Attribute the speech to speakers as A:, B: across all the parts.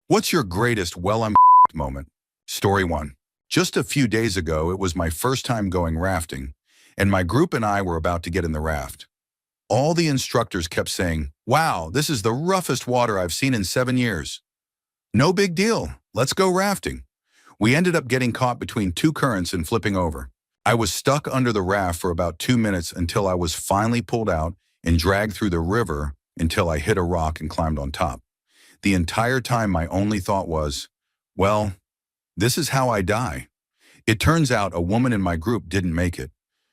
A: What's your greatest I'm moment? Story 1. Just a few days ago, it was my first time going rafting, and my group and I were about to get in the raft. All the instructors kept saying, "Wow, this is the roughest water I've seen in 7 years." No big deal. Let's go rafting. We ended up getting caught between two currents and flipping over. I was stuck under the raft for about 2 minutes until I was finally pulled out and dragged through the river until I hit a rock and climbed on top. The entire time my only thought was, well, this is how I die. It turns out a woman in my group didn't make it.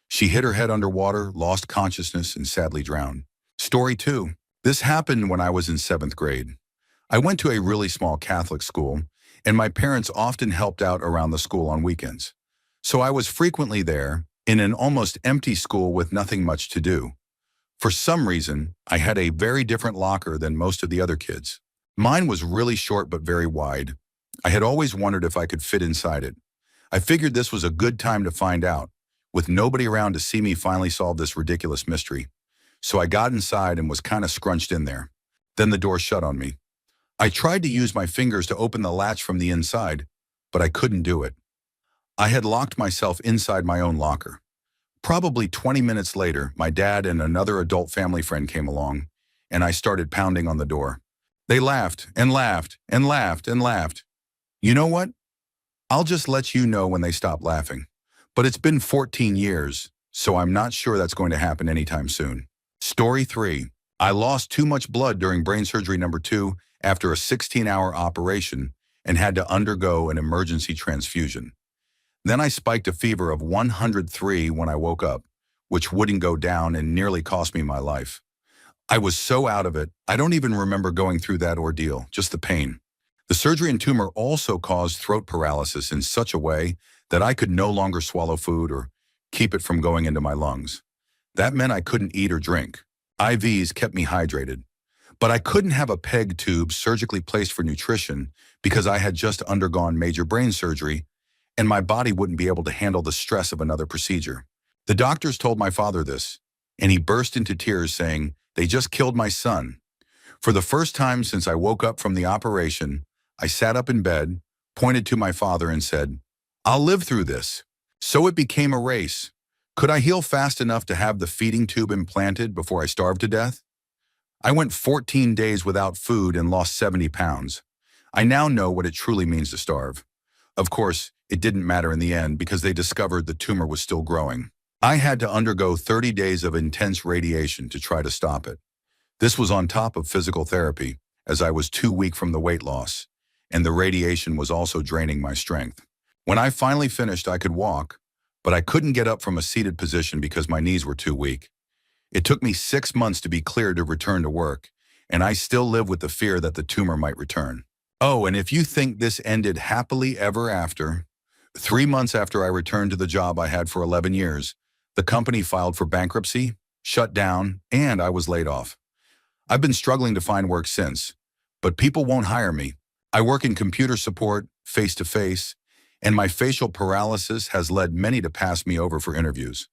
A: She hit her head underwater, lost consciousness, and sadly drowned. Story 2. This happened when I was in 7th grade. I went to a really small Catholic school, and my parents often helped out around the school on weekends. So I was frequently there, in an almost empty school with nothing much to do. For some reason, I had a very different locker than most of the other kids. Mine was really short but very wide. I had always wondered if I could fit inside it. I figured this was a good time to find out, with nobody around to see me finally solve this ridiculous mystery. So I got inside and was kind of scrunched in there. Then the door shut on me. I tried to use my fingers to open the latch from the inside, but I couldn't do it. I had locked myself inside my own locker. Probably 20 minutes later, my dad and another adult family friend came along, and I started pounding on the door. They laughed and laughed and laughed and laughed. You know what? I'll just let you know when they stop laughing. But it's been 14 years, so I'm not sure that's going to happen anytime soon. Story 3. I lost too much blood during brain surgery number 2 after a 16-hour operation and had to undergo an emergency transfusion. Then I spiked a fever of 103 when I woke up, which wouldn't go down and nearly cost me my life. I was so out of it, I don't even remember going through that ordeal, just the pain. The surgery and tumor also caused throat paralysis in such a way that I could no longer swallow food or keep it from going into my lungs. That meant I couldn't eat or drink. IVs kept me hydrated. But I couldn't have a PEG tube surgically placed for nutrition because I had just undergone major brain surgery and my body wouldn't be able to handle the stress of another procedure. The doctors told my father this, and he burst into tears saying, "They just killed my son." For the first time since I woke up from the operation, I sat up in bed, pointed to my father and said, "I'll live through this." So it became a race. Could I heal fast enough to have the feeding tube implanted before I starved to death? I went 14 days without food and lost 70 pounds. I now know what it truly means to starve. Of course, it didn't matter in the end because they discovered the tumor was still growing. I had to undergo 30 days of intense radiation to try to stop it. This was on top of physical therapy, as I was too weak from the weight loss, and the radiation was also draining my strength. When I finally finished, I could walk, but I couldn't get up from a seated position because my knees were too weak. It took me 6 months to be cleared to return to work, and I still live with the fear that the tumor might return. Oh, and if you think this ended happily ever after, 3 months after I returned to the job I had for 11 years, the company filed for bankruptcy, shut down, and I was laid off. I've been struggling to find work since, but people won't hire me. I work in computer support, face-to-face, and my facial paralysis has led many to pass me over for interviews.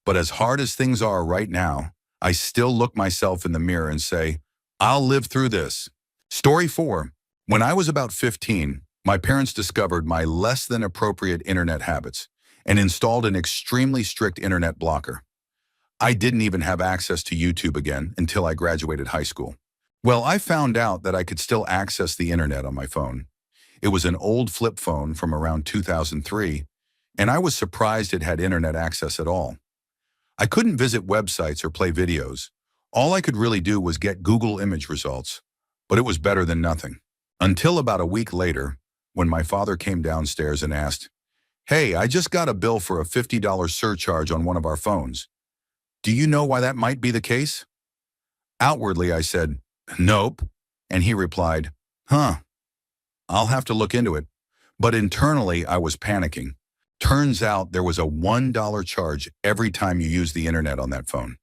A: But as hard as things are right now, I still look myself in the mirror and say, I'll live through this. Story 4. When I was about 15, my parents discovered my less than appropriate internet habits and installed an extremely strict internet blocker. I didn't even have access to YouTube again until I graduated high school. Well, I found out that I could still access the internet on my phone. It was an old flip phone from around 2003, and I was surprised it had internet access at all. I couldn't visit websites or play videos. All I could really do was get Google image results, but it was better than nothing. Until about a week later, when my father came downstairs and asked, "Hey, I just got a bill for a $50 surcharge on one of our phones. Do you know why that might be the case?" Outwardly, I said, "Nope." And he replied, "Huh, I'll have to look into it." But internally, I was panicking. Turns out there was a $1 charge every time you use the internet on that phone.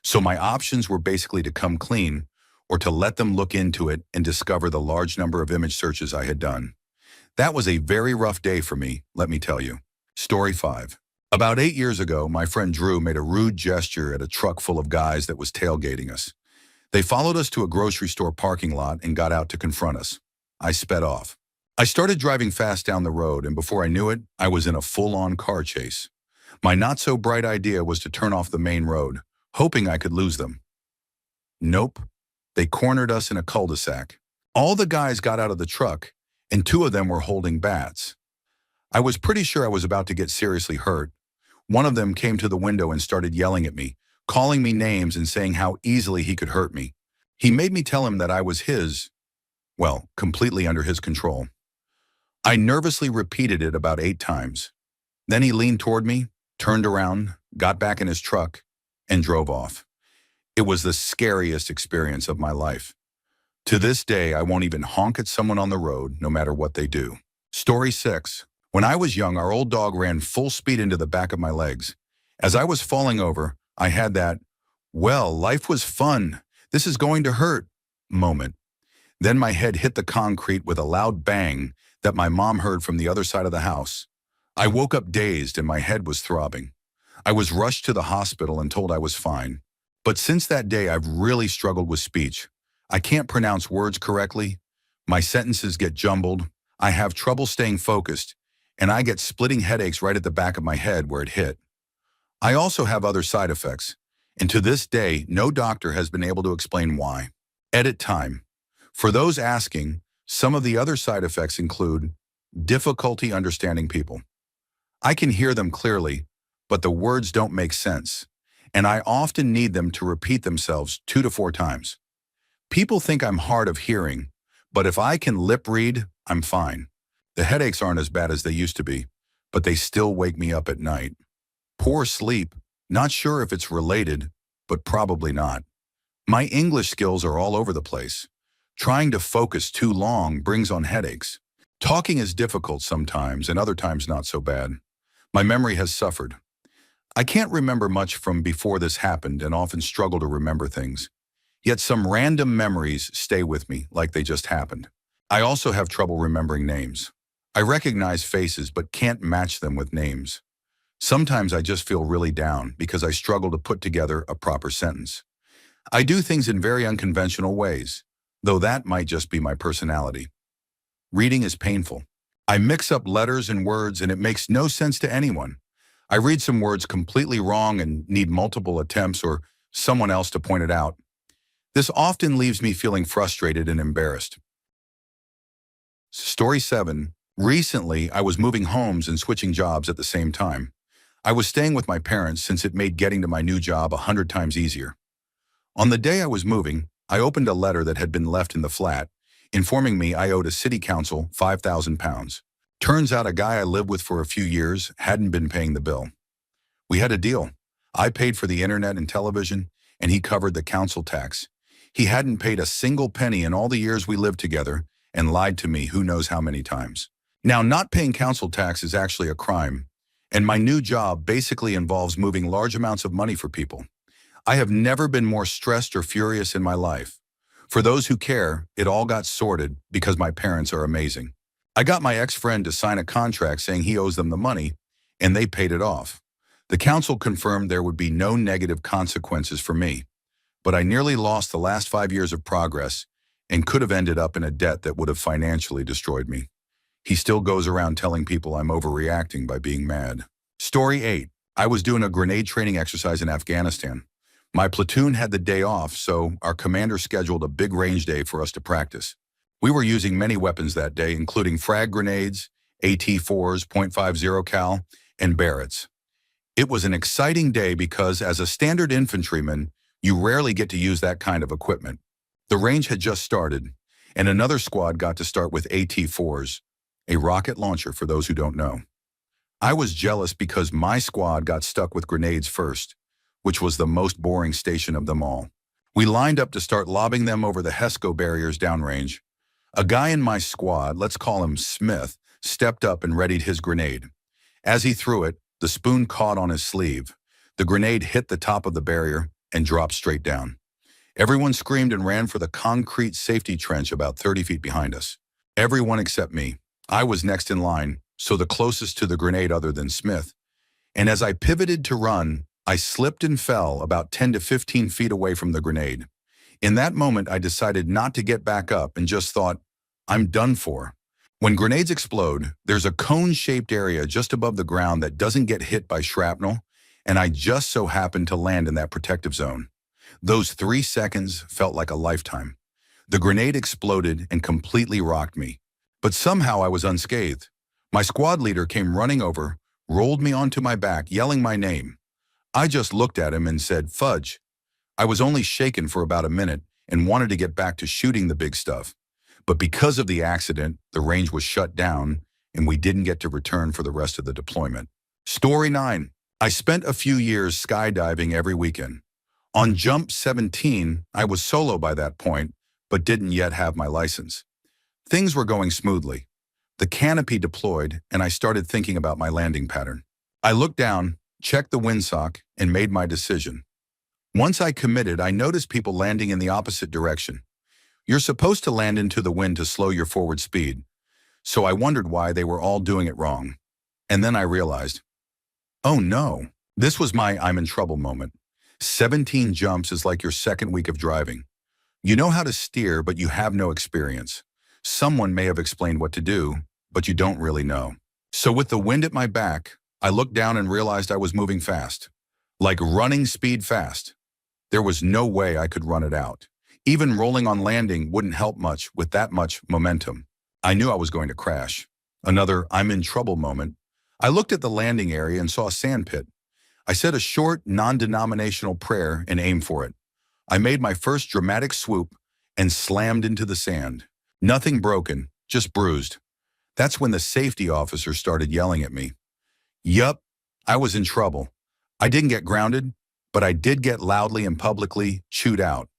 A: So my options were basically to come clean or to let them look into it and discover the large number of image searches I had done. That was a very rough day for me, let me tell you. Story 5. About 8 years ago, my friend Drew made a rude gesture at a truck full of guys that was tailgating us. They followed us to a grocery store parking lot and got out to confront us. I sped off. I started driving fast down the road, and before I knew it, I was in a full-on car chase. My not-so-bright idea was to turn off the main road, hoping I could lose them. Nope. They cornered us in a cul-de-sac. All the guys got out of the truck, and two of them were holding bats. I was pretty sure I was about to get seriously hurt. One of them came to the window and started yelling at me, calling me names and saying how easily he could hurt me. He made me tell him that I was completely under his control. I nervously repeated it about 8 times. Then he leaned toward me, turned around, got back in his truck, and drove off. It was the scariest experience of my life. To this day, I won't even honk at someone on the road, no matter what they do. Story 6. When I was young, our old dog ran full speed into the back of my legs. As I was falling over, I had that, life was fun, this is going to hurt moment. Then my head hit the concrete with a loud bang that my mom heard from the other side of the house. I woke up dazed and my head was throbbing. I was rushed to the hospital and told I was fine. But since that day, I've really struggled with speech. I can't pronounce words correctly. My sentences get jumbled. I have trouble staying focused, and I get splitting headaches right at the back of my head where it hit. I also have other side effects, and to this day, no doctor has been able to explain why. Edit time. For those asking, some of the other side effects include difficulty understanding people. I can hear them clearly, but the words don't make sense, and I often need them to repeat themselves 2 to 4 times. People think I'm hard of hearing, but if I can lip read, I'm fine. The headaches aren't as bad as they used to be, but they still wake me up at night. Poor sleep, not sure if it's related, but probably not. My English skills are all over the place. Trying to focus too long brings on headaches. Talking is difficult sometimes, and other times not so bad. My memory has suffered. I can't remember much from before this happened and often struggle to remember things. Yet some random memories stay with me like they just happened. I also have trouble remembering names. I recognize faces but can't match them with names. Sometimes I just feel really down because I struggle to put together a proper sentence. I do things in very unconventional ways, though that might just be my personality. Reading is painful. I mix up letters and words and it makes no sense to anyone. I read some words completely wrong and need multiple attempts or someone else to point it out. This often leaves me feeling frustrated and embarrassed. Story 7. Recently, I was moving homes and switching jobs at the same time. I was staying with my parents since it made getting to my new job 100 times easier. On the day I was moving, I opened a letter that had been left in the flat, informing me I owed a city council £5,000. Turns out a guy I lived with for a few years hadn't been paying the bill. We had a deal. I paid for the internet and television, and he covered the council tax. He hadn't paid a single penny in all the years we lived together and lied to me who knows how many times. Now, not paying council tax is actually a crime, and my new job basically involves moving large amounts of money for people. I have never been more stressed or furious in my life. For those who care, it all got sorted because my parents are amazing. I got my ex-friend to sign a contract saying he owes them the money, and they paid it off. The council confirmed there would be no negative consequences for me, but I nearly lost the last 5 years of progress and could have ended up in a debt that would have financially destroyed me. He still goes around telling people I'm overreacting by being mad. Story 8. I was doing a grenade training exercise in Afghanistan. My platoon had the day off, so our commander scheduled a big range day for us to practice. We were using many weapons that day, including frag grenades, AT-4s, .50 cal, and Barretts. It was an exciting day because as a standard infantryman, you rarely get to use that kind of equipment. The range had just started, and another squad got to start with AT-4s, a rocket launcher for those who don't know. I was jealous because my squad got stuck with grenades first, which was the most boring station of them all. We lined up to start lobbing them over the HESCO barriers downrange. A guy in my squad, let's call him Smith, stepped up and readied his grenade. As he threw it, the spoon caught on his sleeve. The grenade hit the top of the barrier and dropped straight down. Everyone screamed and ran for the concrete safety trench about 30 feet behind us. Everyone except me. I was next in line, so the closest to the grenade other than Smith. And as I pivoted to run, I slipped and fell about 10 to 15 feet away from the grenade. In that moment, I decided not to get back up and just thought, I'm done for. When grenades explode, there's a cone-shaped area just above the ground that doesn't get hit by shrapnel, and I just so happened to land in that protective zone. Those 3 seconds felt like a lifetime. The grenade exploded and completely rocked me. But somehow I was unscathed. My squad leader came running over, rolled me onto my back, yelling my name. I just looked at him and said, "Fudge." I was only shaken for about a minute and wanted to get back to shooting the big stuff. But because of the accident, the range was shut down and we didn't get to return for the rest of the deployment. Story 9. I spent a few years skydiving every weekend. On Jump 17, I was solo by that point, but didn't yet have my license. Things were going smoothly. The canopy deployed and I started thinking about my landing pattern. I looked down, checked the windsock, and made my decision. Once I committed, I noticed people landing in the opposite direction. You're supposed to land into the wind to slow your forward speed, so I wondered why they were all doing it wrong. And then I realized, oh no, this was my I'm in trouble moment. 17 jumps is like your second week of driving. You know how to steer, but you have no experience. Someone may have explained what to do, but you don't really know. So with the wind at my back, I looked down and realized I was moving fast. Like running speed fast. There was no way I could run it out. Even rolling on landing wouldn't help much with that much momentum. I knew I was going to crash. Another I'm in trouble moment. I looked at the landing area and saw a sand pit. I said a short, non-denominational prayer and aimed for it. I made my first dramatic swoop and slammed into the sand. Nothing broken, just bruised. That's when the safety officer started yelling at me. Yup, I was in trouble. I didn't get grounded, but I did get loudly and publicly chewed out.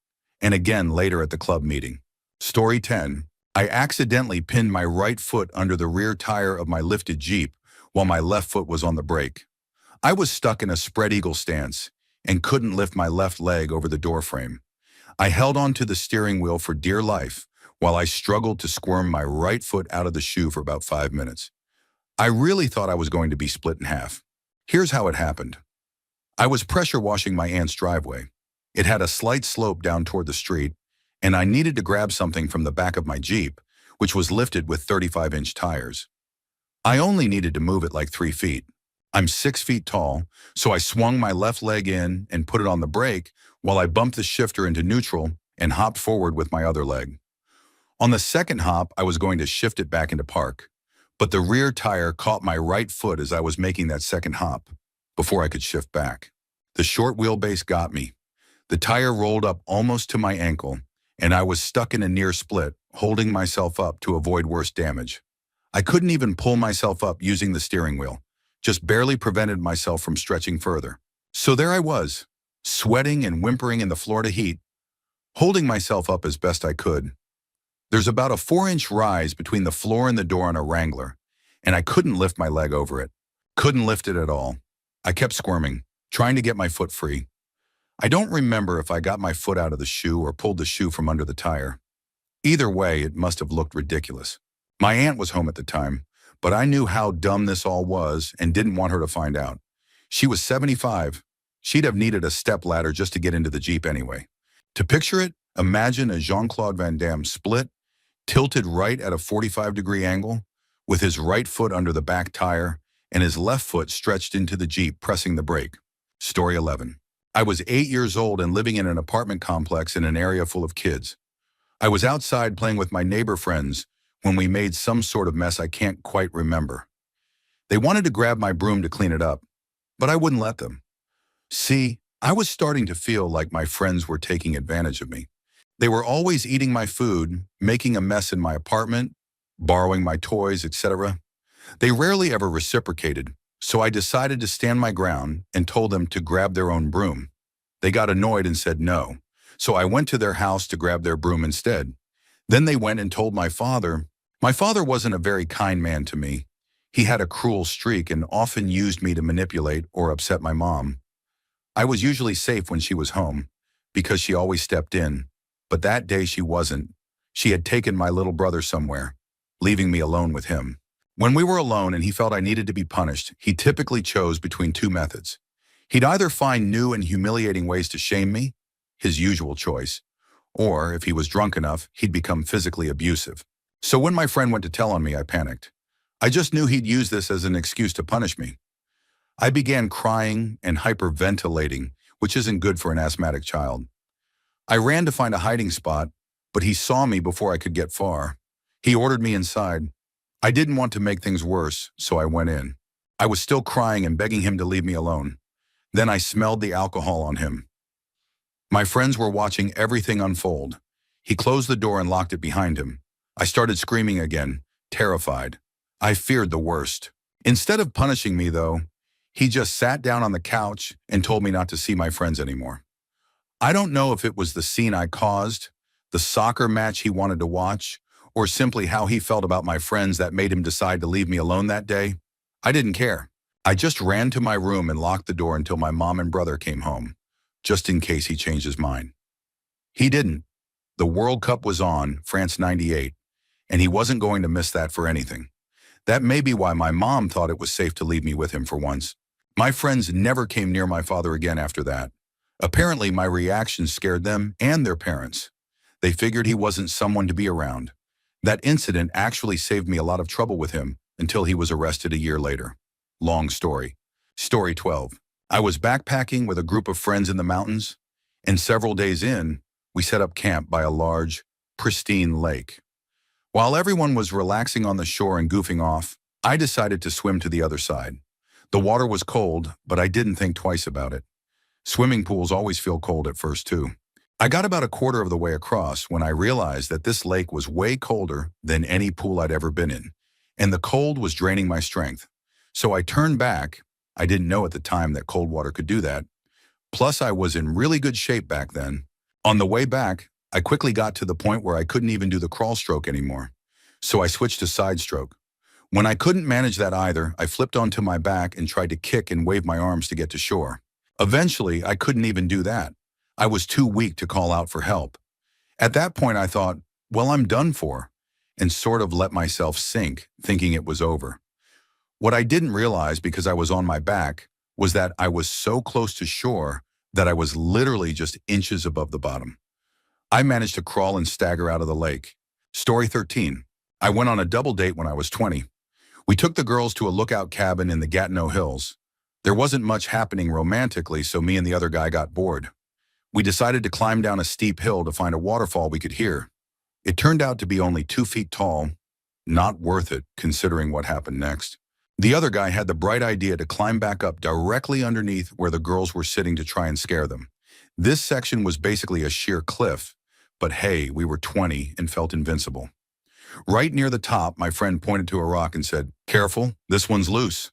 A: And again later at the club meeting. Story 10. I accidentally pinned my right foot under the rear tire of my lifted Jeep while my left foot was on the brake. I was stuck in a spread eagle stance and couldn't lift my left leg over the door frame. I held onto the steering wheel for dear life while I struggled to squirm my right foot out of the shoe for about 5 minutes. I really thought I was going to be split in half. Here's how it happened. I was pressure washing my aunt's driveway. It had a slight slope down toward the street, and I needed to grab something from the back of my Jeep, which was lifted with 35-inch tires. I only needed to move it like 3 feet. I'm 6 feet tall, so I swung my left leg in and put it on the brake while I bumped the shifter into neutral and hopped forward with my other leg. On the second hop, I was going to shift it back into park, but the rear tire caught my right foot as I was making that second hop before I could shift back. The short wheelbase got me. The tire rolled up almost to my ankle, and I was stuck in a near split, holding myself up to avoid worse damage. I couldn't even pull myself up using the steering wheel, just barely prevented myself from stretching further. So there I was, sweating and whimpering in the Florida heat, holding myself up as best I could. There's about a 4-inch rise between the floor and the door on a Wrangler, and I couldn't lift my leg over it. Couldn't lift it at all. I kept squirming, trying to get my foot free. I don't remember if I got my foot out of the shoe or pulled the shoe from under the tire. Either way, it must have looked ridiculous. My aunt was home at the time, but I knew how dumb this all was and didn't want her to find out. She was 75. She'd have needed a step ladder just to get into the Jeep anyway. To picture it, imagine a Jean-Claude Van Damme split, tilted right at a 45-degree angle, with his right foot under the back tire and his left foot stretched into the Jeep pressing the brake. Story 11. I was 8 years old and living in an apartment complex in an area full of kids. I was outside playing with my neighbor friends when we made some sort of mess I can't quite remember. They wanted to grab my broom to clean it up, but I wouldn't let them. See, I was starting to feel like my friends were taking advantage of me. They were always eating my food, making a mess in my apartment, borrowing my toys, etc. They rarely ever reciprocated, so I decided to stand my ground and told them to grab their own broom. They got annoyed and said no, so I went to their house to grab their broom instead. Then they went and told my father. My father wasn't a very kind man to me. He had a cruel streak and often used me to manipulate or upset my mom. I was usually safe when she was home, because she always stepped in, but that day she wasn't. She had taken my little brother somewhere, leaving me alone with him. When we were alone and he felt I needed to be punished, he typically chose between 2 methods. He'd either find new and humiliating ways to shame me, his usual choice, or if he was drunk enough, he'd become physically abusive. So when my friend went to tell on me, I panicked. I just knew he'd use this as an excuse to punish me. I began crying and hyperventilating, which isn't good for an asthmatic child. I ran to find a hiding spot, but he saw me before I could get far. He ordered me inside. I didn't want to make things worse, so I went in. I was still crying and begging him to leave me alone. Then I smelled the alcohol on him. My friends were watching everything unfold. He closed the door and locked it behind him. I started screaming again, terrified. I feared the worst. Instead of punishing me, though, he just sat down on the couch and told me not to see my friends anymore. I don't know if it was the scene I caused, the soccer match he wanted to watch, or simply how he felt about my friends that made him decide to leave me alone that day. I didn't care. I just ran to my room and locked the door until my mom and brother came home, just in case he changed his mind. He didn't. The World Cup was on, France '98, and he wasn't going to miss that for anything. That may be why my mom thought it was safe to leave me with him for once. My friends never came near my father again after that. Apparently, my reaction scared them and their parents. They figured he wasn't someone to be around. That incident actually saved me a lot of trouble with him until he was arrested a year later. Long story. Story 12. I was backpacking with a group of friends in the mountains, and several days in, we set up camp by a large, pristine lake. While everyone was relaxing on the shore and goofing off, I decided to swim to the other side. The water was cold, but I didn't think twice about it. Swimming pools always feel cold at first, too. I got about a quarter of the way across when I realized that this lake was way colder than any pool I'd ever been in, and the cold was draining my strength. So I turned back. I didn't know at the time that cold water could do that. Plus, I was in really good shape back then. On the way back, I quickly got to the point where I couldn't even do the crawl stroke anymore. So I switched to side stroke. When I couldn't manage that either, I flipped onto my back and tried to kick and wave my arms to get to shore. Eventually, I couldn't even do that. I was too weak to call out for help. At that point, I thought, well, I'm done for, and sort of let myself sink, thinking it was over. What I didn't realize because I was on my back was that I was so close to shore that I was literally just inches above the bottom. I managed to crawl and stagger out of the lake. Story 13. I went on a double date when I was 20. We took the girls to a lookout cabin in the Gatineau Hills. There wasn't much happening romantically, so me and the other guy got bored. We decided to climb down a steep hill to find a waterfall we could hear. It turned out to be only 2 feet tall. Not worth it, considering what happened next. The other guy had the bright idea to climb back up directly underneath where the girls were sitting to try and scare them. This section was basically a sheer cliff, but hey, we were 20 and felt invincible. Right near the top, my friend pointed to a rock and said, "Careful, this one's loose."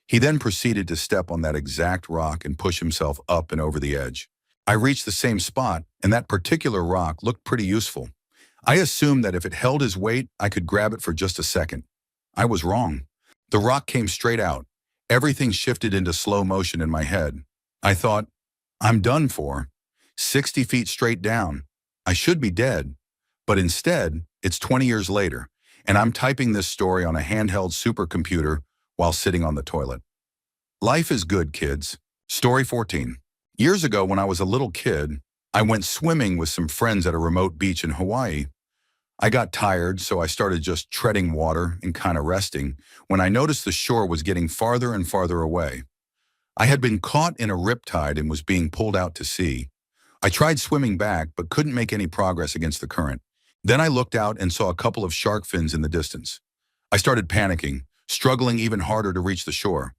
A: He then proceeded to step on that exact rock and push himself up and over the edge. I reached the same spot, and that particular rock looked pretty useful. I assumed that if it held his weight, I could grab it for just a second. I was wrong. The rock came straight out. Everything shifted into slow motion in my head. I thought, I'm done for. 60 feet straight down. I should be dead. But instead, it's 20 years later, and I'm typing this story on a handheld supercomputer while sitting on the toilet. Life is good, kids. Story 14. Years ago, when I was a little kid, I went swimming with some friends at a remote beach in Hawaii. I got tired, so I started just treading water and kind of resting when I noticed the shore was getting farther and farther away. I had been caught in a riptide and was being pulled out to sea. I tried swimming back, but couldn't make any progress against the current. Then I looked out and saw a couple of shark fins in the distance. I started panicking, struggling even harder to reach the shore.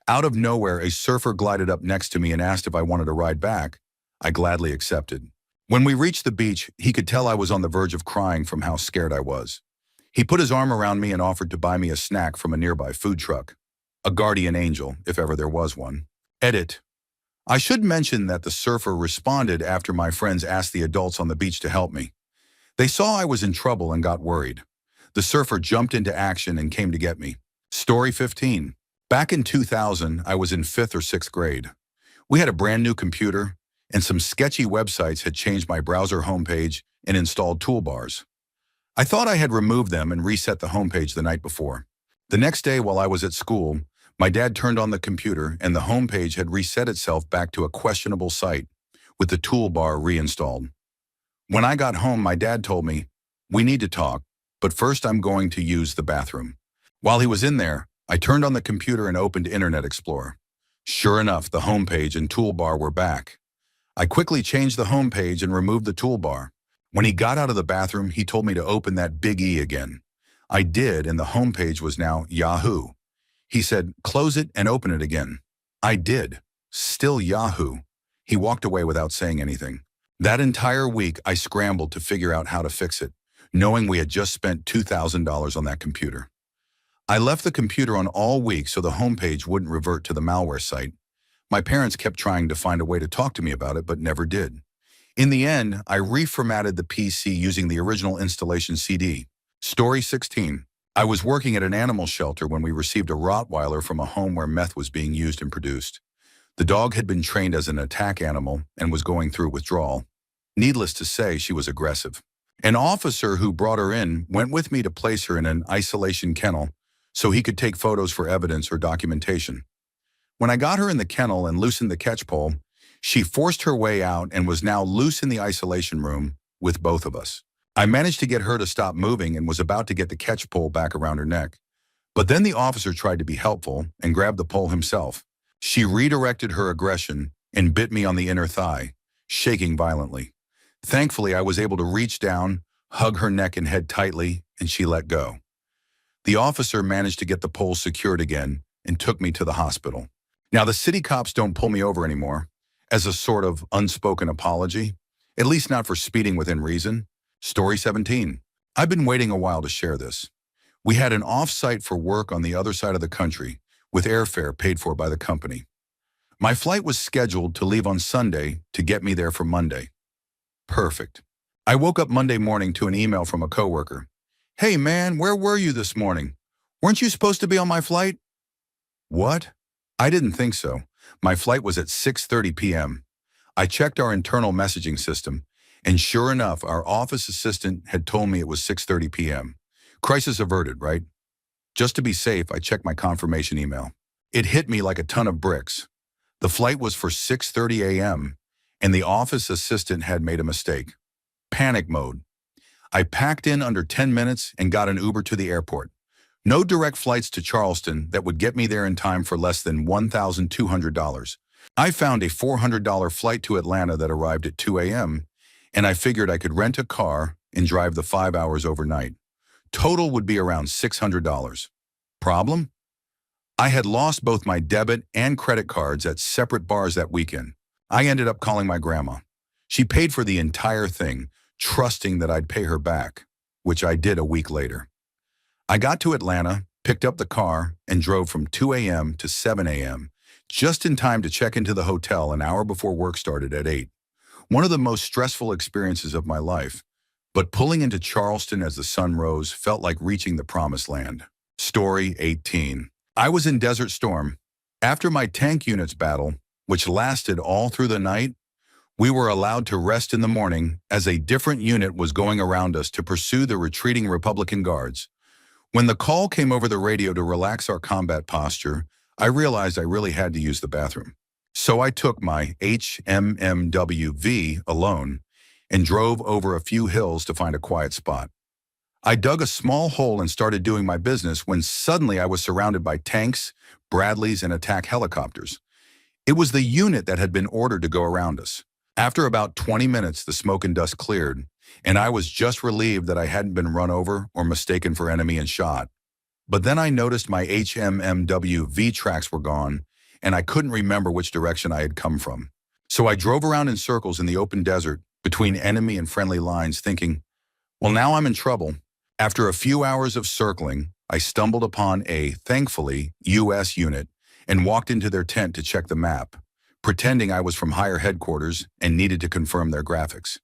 A: Out of nowhere, a surfer glided up next to me and asked if I wanted to ride back. I gladly accepted. When we reached the beach, he could tell I was on the verge of crying from how scared I was. He put his arm around me and offered to buy me a snack from a nearby food truck. A guardian angel, if ever there was one. Edit. I should mention that the surfer responded after my friends asked the adults on the beach to help me. They saw I was in trouble and got worried. The surfer jumped into action and came to get me. Story 15. Back in 2000, I was in 5th or 6th grade. We had a brand new computer, and some sketchy websites had changed my browser homepage and installed toolbars. I thought I had removed them and reset the homepage the night before. The next day while I was at school, my dad turned on the computer and the homepage had reset itself back to a questionable site with the toolbar reinstalled. When I got home, my dad told me, "We need to talk. but first I'm going to use the bathroom. While he was in there, I turned on the computer and opened Internet Explorer. Sure enough, the homepage and toolbar were back. I quickly changed the homepage and removed the toolbar. When he got out of the bathroom, he told me to open that big E again. I did, and the homepage was now Yahoo. He said, close it and open it again. I did. Still Yahoo. He walked away without saying anything. That entire week, I scrambled to figure out how to fix it, knowing we had just spent $2,000 on that computer. I left the computer on all week so the homepage wouldn't revert to the malware site. My parents kept trying to find a way to talk to me about it, but never did. In the end, I reformatted the PC using the original installation CD. Story 16. I was working at an animal shelter when we received a Rottweiler from a home where meth was being used and produced. The dog had been trained as an attack animal and was going through withdrawal. Needless to say, she was aggressive. An officer who brought her in went with me to place her in an isolation kennel so he could take photos for evidence or documentation. When I got her in the kennel and loosened the catch pole, she forced her way out and was now loose in the isolation room with both of us. I managed to get her to stop moving and was about to get the catch pole back around her neck. But then the officer tried to be helpful and grabbed the pole himself. She redirected her aggression and bit me on the inner thigh, shaking violently. Thankfully, I was able to reach down, hug her neck and head tightly, and she let go. The officer managed to get the pole secured again and took me to the hospital. Now, the city cops don't pull me over anymore, as a sort of unspoken apology, at least not for speeding within reason. Story 17. I've been waiting a while to share this. We had an off-site for work on the other side of the country, with airfare paid for by the company. My flight was scheduled to leave on Sunday to get me there for Monday. Perfect. I woke up Monday morning to an email from a coworker. Hey man, where were you this morning? Weren't you supposed to be on my flight? What? I didn't think so. My flight was at 6:30 p.m. I checked our internal messaging system, and sure enough, our office assistant had told me it was 6:30 p.m. Crisis averted, right? Just to be safe, I checked my confirmation email. It hit me like a ton of bricks. The flight was for 6:30 a.m., and the office assistant had made a mistake. Panic mode. I packed in under 10 minutes and got an Uber to the airport. No direct flights to Charleston that would get me there in time for less than $1,200. I found a $400 flight to Atlanta that arrived at 2 a.m., and I figured I could rent a car and drive the 5 hours overnight. Total would be around $600. Problem? I had lost both my debit and credit cards at separate bars that weekend. I ended up calling my grandma. She paid for the entire thing, trusting that I'd pay her back, which I did a week later. I got to Atlanta, picked up the car, and drove from 2 a.m. to 7 a.m., just in time to check into the hotel an hour before work started at 8. One of the most stressful experiences of my life, but pulling into Charleston as the sun rose felt like reaching the promised land. Story 18. I was in Desert Storm. After my tank units battle, which lasted all through the night, we were allowed to rest in the morning as a different unit was going around us to pursue the retreating Republican guards. When the call came over the radio to relax our combat posture, I realized I really had to use the bathroom. So I took my HMMWV alone and drove over a few hills to find a quiet spot. I dug a small hole and started doing my business when suddenly I was surrounded by tanks, Bradleys, and attack helicopters. It was the unit that had been ordered to go around us. After about 20 minutes, the smoke and dust cleared, and I was just relieved that I hadn't been run over or mistaken for enemy and shot. But then I noticed my HMMWV tracks were gone, and I couldn't remember which direction I had come from. So I drove around in circles in the open desert between enemy and friendly lines thinking, well, now I'm in trouble. After a few hours of circling, I stumbled upon a, thankfully, U.S. unit and walked into their tent to check the map, pretending I was from higher headquarters and needed to confirm their graphics.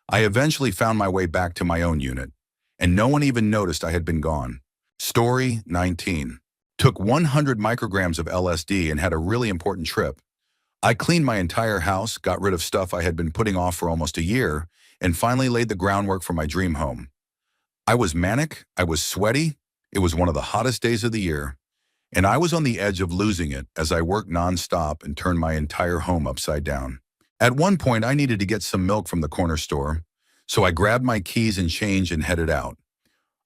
A: I eventually found my way back to my own unit, and no one even noticed I had been gone. Story 19. Took 100 micrograms of LSD and had a really important trip. I cleaned my entire house, got rid of stuff I had been putting off for almost a year, and finally laid the groundwork for my dream home. I was manic, I was sweaty, it was one of the hottest days of the year, and I was on the edge of losing it as I worked nonstop and turned my entire home upside down. At one point, I needed to get some milk from the corner store, so I grabbed my keys and change and headed out.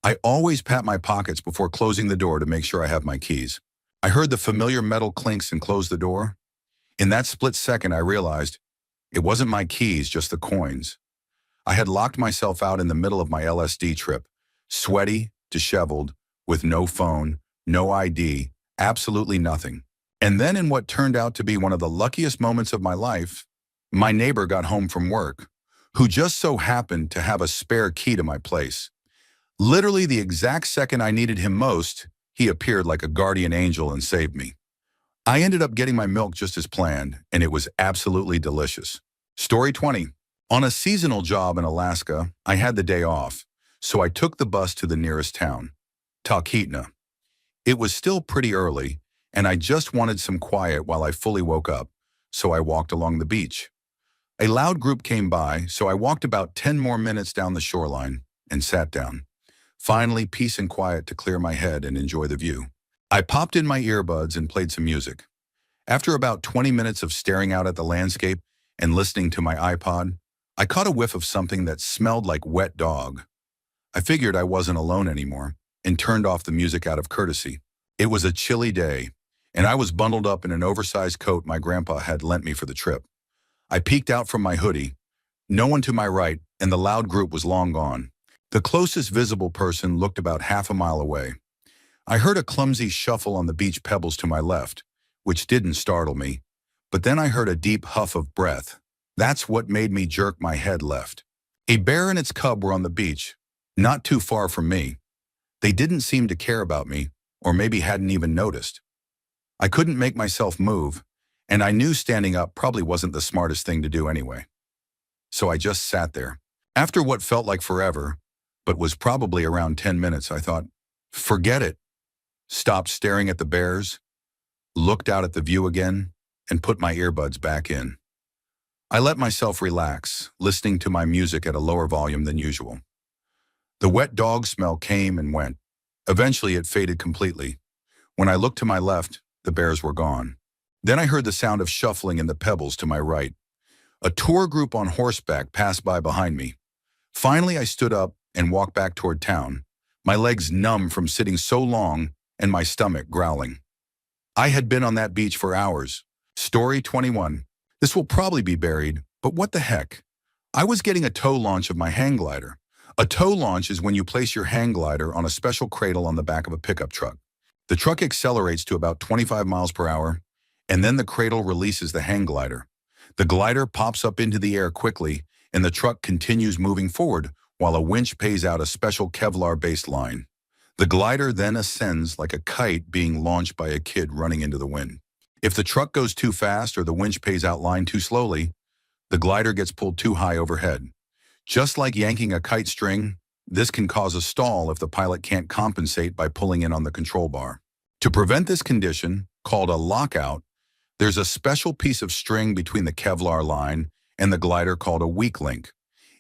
A: I always pat my pockets before closing the door to make sure I have my keys. I heard the familiar metal clinks and closed the door. In that split second, I realized it wasn't my keys, just the coins. I had locked myself out in the middle of my LSD trip, sweaty, disheveled, with no phone, no ID, absolutely nothing. And then in what turned out to be one of the luckiest moments of my life, my neighbor got home from work, who just so happened to have a spare key to my place. Literally the exact second I needed him most, he appeared like a guardian angel and saved me. I ended up getting my milk just as planned, and it was absolutely delicious. Story 20. On a seasonal job in Alaska, I had the day off, so I took the bus to the nearest town, Talkeetna. It was still pretty early, and I just wanted some quiet while I fully woke up, so I walked along the beach. A loud group came by, so I walked about 10 more minutes down the shoreline and sat down. Finally, peace and quiet to clear my head and enjoy the view. I popped in my earbuds and played some music. After about 20 minutes of staring out at the landscape and listening to my iPod, I caught a whiff of something that smelled like wet dog. I figured I wasn't alone anymore and turned off the music out of courtesy. It was a chilly day, and I was bundled up in an oversized coat my grandpa had lent me for the trip. I peeked out from my hoodie. No one to my right, and the loud group was long gone. The closest visible person looked about half a mile away. I heard a clumsy shuffle on the beach pebbles to my left, which didn't startle me, but then I heard a deep huff of breath. That's what made me jerk my head left. A bear and its cub were on the beach, not too far from me. They didn't seem to care about me, or maybe hadn't even noticed. I couldn't make myself move, and I knew standing up probably wasn't the smartest thing to do anyway. So I just sat there. After what felt like forever, but was probably around 10 minutes, I thought, forget it. Stopped staring at the bears, looked out at the view again, and put my earbuds back in. I let myself relax, listening to my music at a lower volume than usual. The wet dog smell came and went. Eventually, it faded completely. When I looked to my left, the bears were gone. Then I heard the sound of shuffling in the pebbles to my right. A tour group on horseback passed by behind me. Finally, I stood up and walked back toward town, my legs numb from sitting so long and my stomach growling. I had been on that beach for hours. Story 21. This will probably be buried, but what the heck? I was getting a tow launch of my hang glider. A tow launch is when you place your hang glider on a special cradle on the back of a pickup truck. The truck accelerates to about 25 miles per hour, and then the cradle releases the hang glider. The glider pops up into the air quickly, and the truck continues moving forward while a winch pays out a special Kevlar-based line. The glider then ascends like a kite being launched by a kid running into the wind. If the truck goes too fast or the winch pays out line too slowly, the glider gets pulled too high overhead. Just like yanking a kite string, this can cause a stall if the pilot can't compensate by pulling in on the control bar. To prevent this condition, called a lockout, there's a special piece of string between the Kevlar line and the glider called a weak link.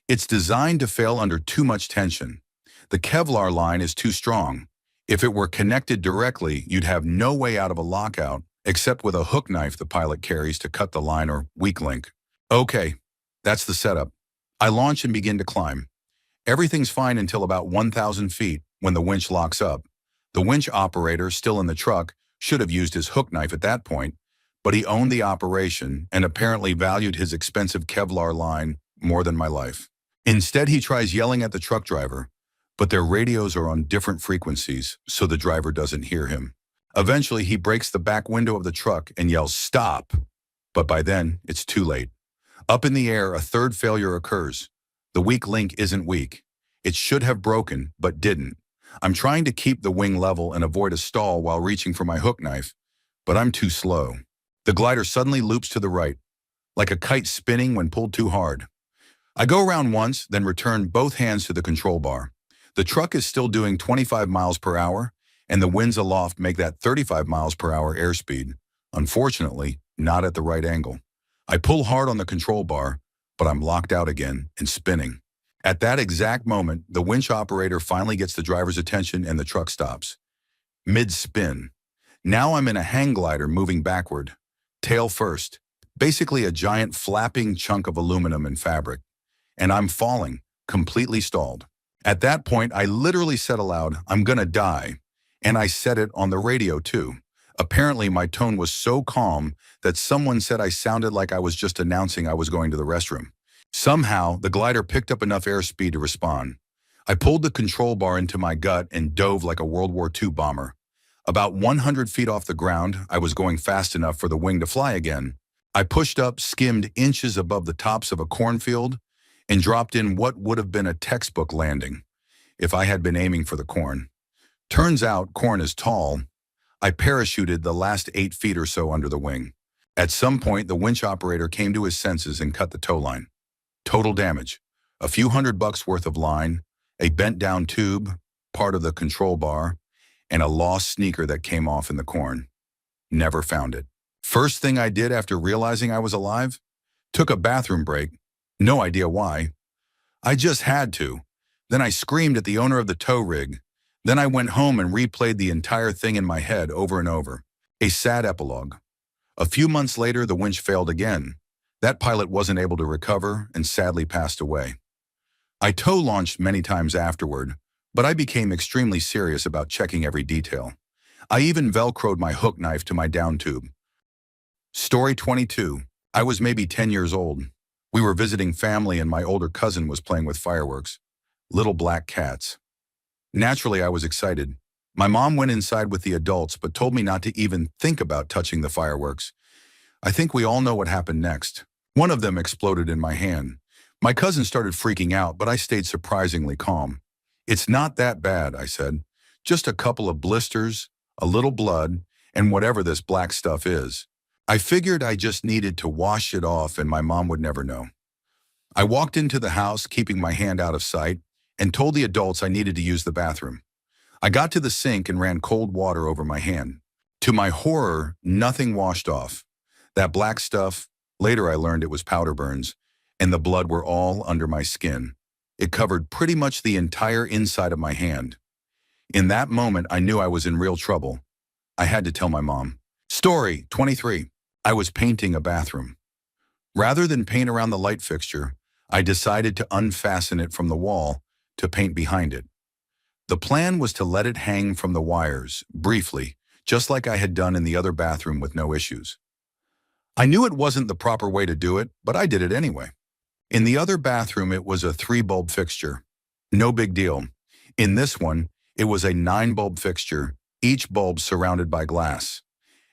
A: It's designed to fail under too much tension. The Kevlar line is too strong. If it were connected directly, you'd have no way out of a lockout except with a hook knife the pilot carries to cut the line or weak link. Okay, that's the setup. I launch and begin to climb. Everything's fine until about 1,000 feet when the winch locks up. The winch operator, still in the truck, should have used his hook knife at that point, but he owned the operation and apparently valued his expensive Kevlar line more than my life. Instead, he tries yelling at the truck driver, but their radios are on different frequencies, so the driver doesn't hear him. Eventually, he breaks the back window of the truck and yells, "Stop!" But by then, it's too late. Up in the air, a third failure occurs. The weak link isn't weak. It should have broken, but didn't. I'm trying to keep the wing level and avoid a stall while reaching for my hook knife, but I'm too slow. The glider suddenly loops to the right, like a kite spinning when pulled too hard. I go around once, then return both hands to the control bar. The truck is still doing 25 miles per hour, and the winds aloft make that 35 miles per hour airspeed. Unfortunately, not at the right angle. I pull hard on the control bar, but I'm locked out again and spinning. At that exact moment, the winch operator finally gets the driver's attention and the truck stops. Mid-spin. Now I'm in a hang glider moving backward, tail first, basically a giant flapping chunk of aluminum and fabric. And I'm falling, completely stalled. At that point, I literally said aloud, "I'm gonna die." And I said it on the radio too. Apparently, my tone was so calm that someone said I sounded like I was just announcing I was going to the restroom. Somehow, the glider picked up enough airspeed to respond. I pulled the control bar into my gut and dove like a World War II bomber. About 100 feet off the ground, I was going fast enough for the wing to fly again. I pushed up, skimmed inches above the tops of a cornfield, and dropped in what would have been a textbook landing if I had been aiming for the corn. Turns out corn is tall. I parachuted the last 8 feet or so under the wing. At some point, the winch operator came to his senses and cut the tow line. Total damage: a few $100 worth of line, a bent down tube, part of the control bar, and a lost sneaker that came off in the corn. Never found it. First thing I did after realizing I was alive? Took a bathroom break. No idea why. I just had to. Then I screamed at the owner of the tow rig. Then I went home and replayed the entire thing in my head over and over. A sad epilogue. A few months later, the winch failed again. That pilot wasn't able to recover and sadly passed away. I tow launched many times afterward, but I became extremely serious about checking every detail. I even velcroed my hook knife to my down tube. Story 22. I was maybe 10 years old. We were visiting family and my older cousin was playing with fireworks. Little black cats. Naturally, I was excited. My mom went inside with the adults but told me not to even think about touching the fireworks. I think we all know what happened next. One of them exploded in my hand. My cousin started freaking out, but I stayed surprisingly calm. "It's not that bad," I said. "Just a couple of blisters, a little blood, and whatever this black stuff is." I figured I just needed to wash it off and my mom would never know. I walked into the house, keeping my hand out of sight, and told the adults I needed to use the bathroom. I got to the sink and ran cold water over my hand. To my horror, nothing washed off. That black stuff, later I learned it was powder burns, and the blood were all under my skin. It covered pretty much the entire inside of my hand. In that moment, I knew I was in real trouble. I had to tell my mom. Story 23. I was painting a bathroom. Rather than paint around the light fixture, I decided to unfasten it from the wall to paint behind it. The plan was to let it hang from the wires, briefly, just like I had done in the other bathroom with no issues. I knew it wasn't the proper way to do it, but I did it anyway. In the other bathroom, it was a 3-bulb fixture. No big deal. In this one, it was a 9-bulb fixture, each bulb surrounded by glass.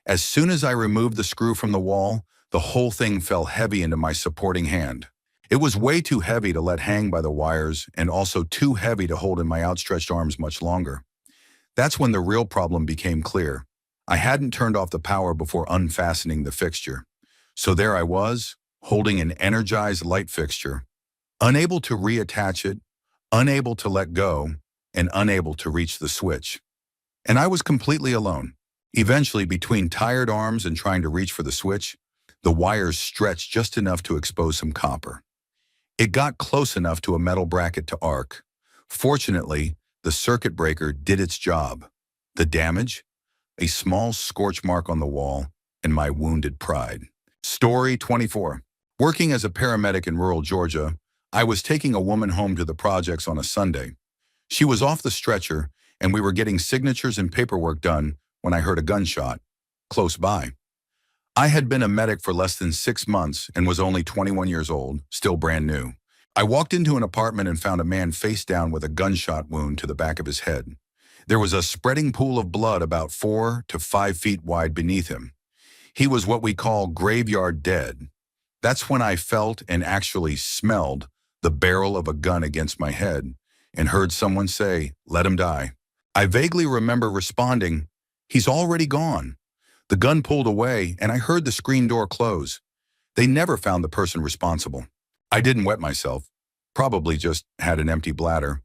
A: As soon as I removed the screw from the wall, the whole thing fell heavy into my supporting hand. It was way too heavy to let hang by the wires and also too heavy to hold in my outstretched arms much longer. That's when the real problem became clear. I hadn't turned off the power before unfastening the fixture. So there I was, holding an energized light fixture, unable to reattach it, unable to let go, and unable to reach the switch. And I was completely alone. Eventually, between tired arms and trying to reach for the switch, the wires stretched just enough to expose some copper. It got close enough to a metal bracket to arc. Fortunately, the circuit breaker did its job. The damage? A small scorch mark on the wall and my wounded pride. Story 24. Working as a paramedic in rural Georgia, I was taking a woman home to the projects on a Sunday. She was off the stretcher, and we were getting signatures and paperwork done when I heard a gunshot, close by. I had been a medic for less than 6 months and was only 21 years old, still brand new. I walked into an apartment and found a man face down with a gunshot wound to the back of his head. There was a spreading pool of blood about 4 to 5 feet wide beneath him. He was what we call graveyard dead. That's when I felt and actually smelled the barrel of a gun against my head and heard someone say, "Let him die." I vaguely remember responding, "He's already gone." The gun pulled away and I heard the screen door close. They never found the person responsible. I didn't wet myself, probably just had an empty bladder,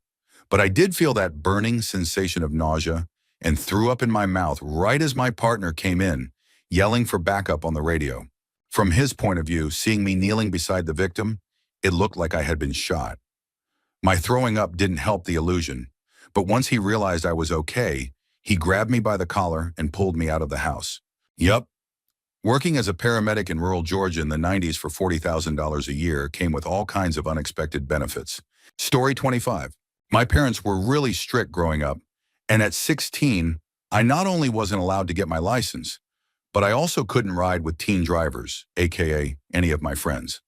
A: but I did feel that burning sensation of nausea and threw up in my mouth right as my partner came in, yelling for backup on the radio. From his point of view, seeing me kneeling beside the victim, it looked like I had been shot. My throwing up didn't help the illusion, but once he realized I was okay, he grabbed me by the collar and pulled me out of the house. Yup. Working as a paramedic in rural Georgia in the 90s for $40,000 a year came with all kinds of unexpected benefits. Story 25. My parents were really strict growing up, and at 16, I not only wasn't allowed to get my license, but I also couldn't ride with teen drivers, aka any of my friends.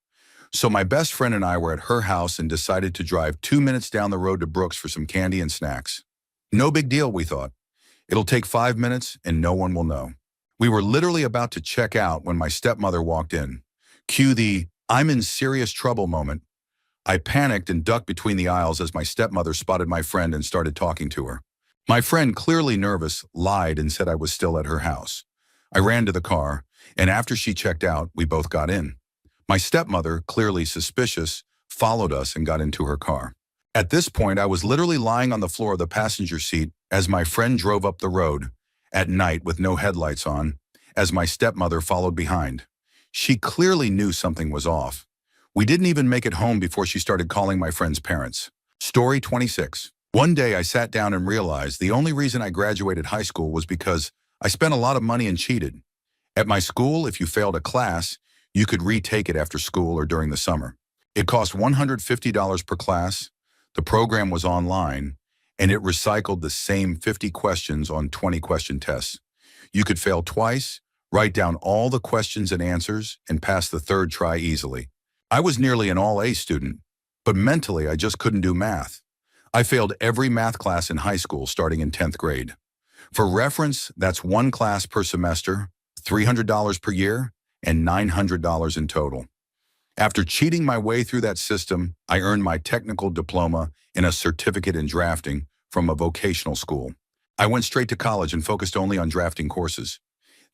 A: So my best friend and I were at her house and decided to drive 2 minutes down the road to Brooks for some candy and snacks. No big deal, we thought. It'll take 5 minutes and no one will know. We were literally about to check out when my stepmother walked in. Cue the "I'm in serious trouble" moment. I panicked and ducked between the aisles as my stepmother spotted my friend and started talking to her. My friend, clearly nervous, lied and said I was still at her house. I ran to the car, and after she checked out, we both got in. My stepmother, clearly suspicious, followed us and got into her car. At this point, I was literally lying on the floor of the passenger seat as my friend drove up the road, at night with no headlights on, as my stepmother followed behind. She clearly knew something was off. We didn't even make it home before she started calling my friend's parents. Story 26. One day I sat down and realized the only reason I graduated high school was because I spent a lot of money and cheated. At my school, if you failed a class, you could retake it after school or during the summer. It cost $150 per class, the program was online, and it recycled the same 50 questions on 20-question tests. You could fail twice, write down all the questions and answers, and pass the third try easily. I was nearly an all-A student, but mentally I just couldn't do math. I failed every math class in high school starting in 10th grade. For reference, that's one class per semester, $300 per year, and $900 in total. After cheating my way through that system, I earned my technical diploma and a certificate in drafting from a vocational school. I went straight to college and focused only on drafting courses.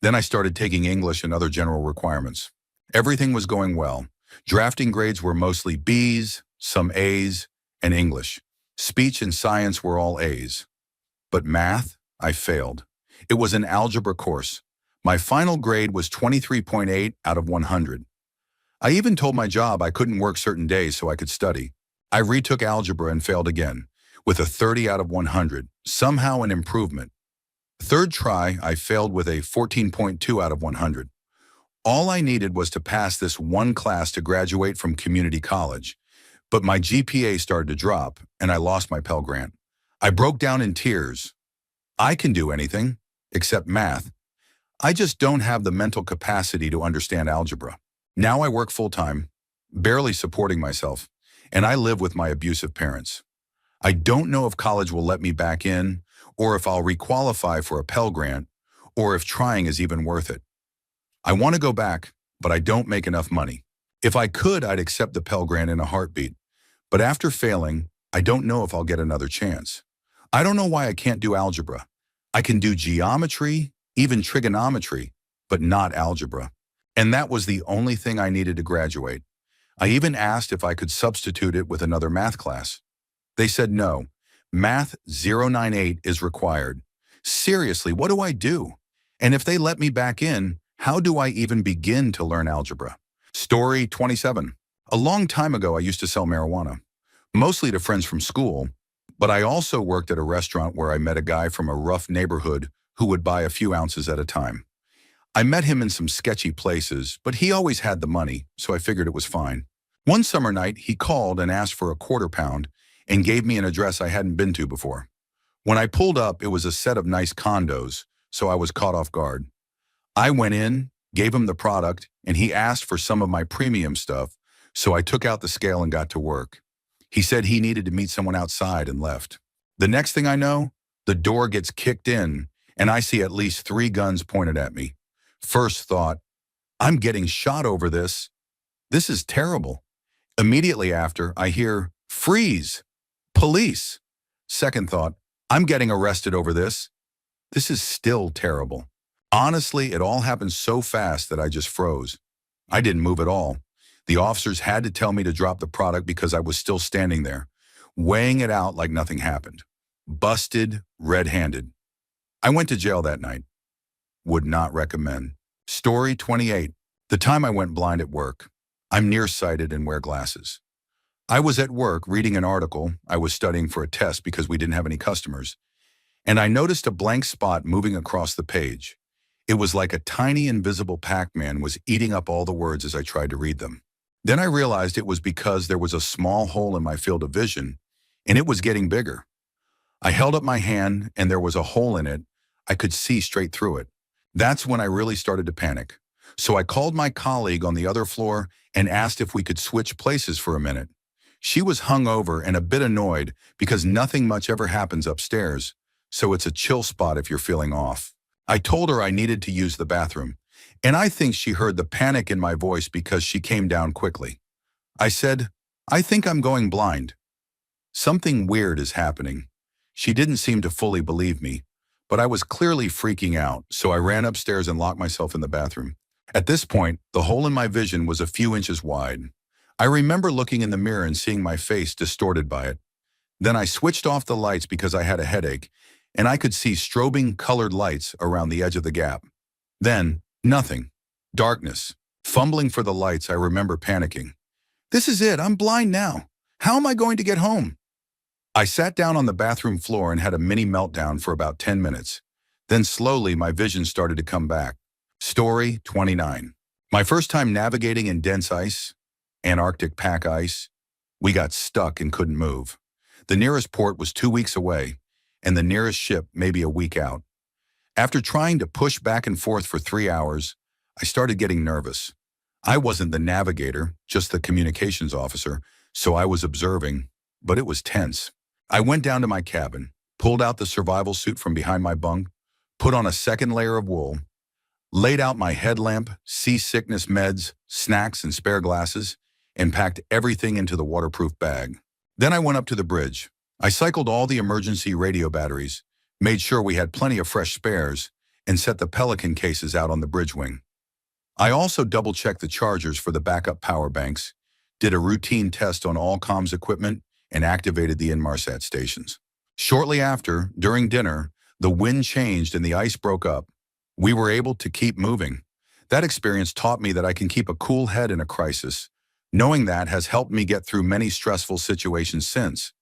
A: Then I started taking English and other general requirements. Everything was going well. Drafting grades were mostly B's, some A's, and English. Speech and science were all A's. But math, I failed. It was an algebra course. My final grade was 23.8 out of 100. I even told my job I couldn't work certain days so I could study. I retook algebra and failed again, with a 30 out of 100, somehow an improvement. Third try, I failed with a 14.2 out of 100. All I needed was to pass this one class to graduate from community college, but my GPA started to drop and I lost my Pell Grant. I broke down in tears. I can do anything, except math. I just don't have the mental capacity to understand algebra. Now I work full-time, barely supporting myself, and I live with my abusive parents. I don't know if college will let me back in, or if I'll requalify for a Pell Grant, or if trying is even worth it. I want to go back, but I don't make enough money. If I could, I'd accept the Pell Grant in a heartbeat. But after failing, I don't know if I'll get another chance. I don't know why I can't do algebra. I can do geometry, even trigonometry, but not algebra. And that was the only thing I needed to graduate. I even asked if I could substitute it with another math class. They said no. Math 098 is required. Seriously, what do I do? And if they let me back in, how do I even begin to learn algebra? Story 27. A long time ago, I used to sell marijuana, mostly to friends from school, but I also worked at a restaurant where I met a guy from a rough neighborhood who would buy a few ounces at a time. I met him in some sketchy places, but he always had the money, so I figured it was fine. One summer night, he called and asked for a quarter pound and gave me an address I hadn't been to before. When I pulled up, it was a set of nice condos, so I was caught off guard. I went in, gave him the product, and he asked for some of my premium stuff, so I took out the scale and got to work. He said he needed to meet someone outside and left. The next thing I know, the door gets kicked in, and I see at least 3 guns pointed at me. First thought, I'm getting shot over this. This is terrible. Immediately after, I hear, freeze, police. Second thought, I'm getting arrested over this. This is still terrible. Honestly, it all happened so fast that I just froze. I didn't move at all. The officers had to tell me to drop the product because I was still standing there, weighing it out like nothing happened. Busted, red-handed. I went to jail that night. Would not recommend. Story 28. The time I went blind at work. I'm nearsighted and wear glasses. I was at work reading an article. I was studying for a test because we didn't have any customers. And I noticed a blank spot moving across the page. It was like a tiny invisible Pac-Man was eating up all the words as I tried to read them. Then I realized it was because there was a small hole in my field of vision, and it was getting bigger. I held up my hand and there was a hole in it. I could see straight through it. That's when I really started to panic. So I called my colleague on the other floor and asked if we could switch places for a minute. She was hungover and a bit annoyed because nothing much ever happens upstairs, so it's a chill spot if you're feeling off. I told her I needed to use the bathroom, and I think she heard the panic in my voice because she came down quickly. I said, "I think I'm going blind. Something weird is happening." She didn't seem to fully believe me, but I was clearly freaking out, so I ran upstairs and locked myself in the bathroom. At this point, the hole in my vision was a few inches wide. I remember looking in the mirror and seeing my face distorted by it. Then I switched off the lights because I had a headache, and I could see strobing colored lights around the edge of the gap. Then, nothing. Darkness. Fumbling for the lights, I remember panicking. "This is it, I'm blind now. How am I going to get home?" I sat down on the bathroom floor and had a mini meltdown for about 10 minutes. Then slowly my vision started to come back. Story 29. My first time navigating in dense ice, Antarctic pack ice. We got stuck and couldn't move. The nearest port was 2 weeks away, and the nearest ship maybe a week out. After trying to push back and forth for 3 hours, I started getting nervous. I wasn't the navigator, just the communications officer, so I was observing, but it was tense. I went down to my cabin, pulled out the survival suit from behind my bunk, put on a second layer of wool, laid out my headlamp, seasickness meds, snacks, and spare glasses, and packed everything into the waterproof bag. Then I went up to the bridge. I cycled all the emergency radio batteries, made sure we had plenty of fresh spares, and set the Pelican cases out on the bridge wing. I also double-checked the chargers for the backup power banks, did a routine test on all comms equipment, and activated the Inmarsat stations. Shortly after, during dinner, the wind changed and the ice broke up. We were able to keep moving. That experience taught me that I can keep a cool head in a crisis. Knowing that has helped me get through many stressful situations since.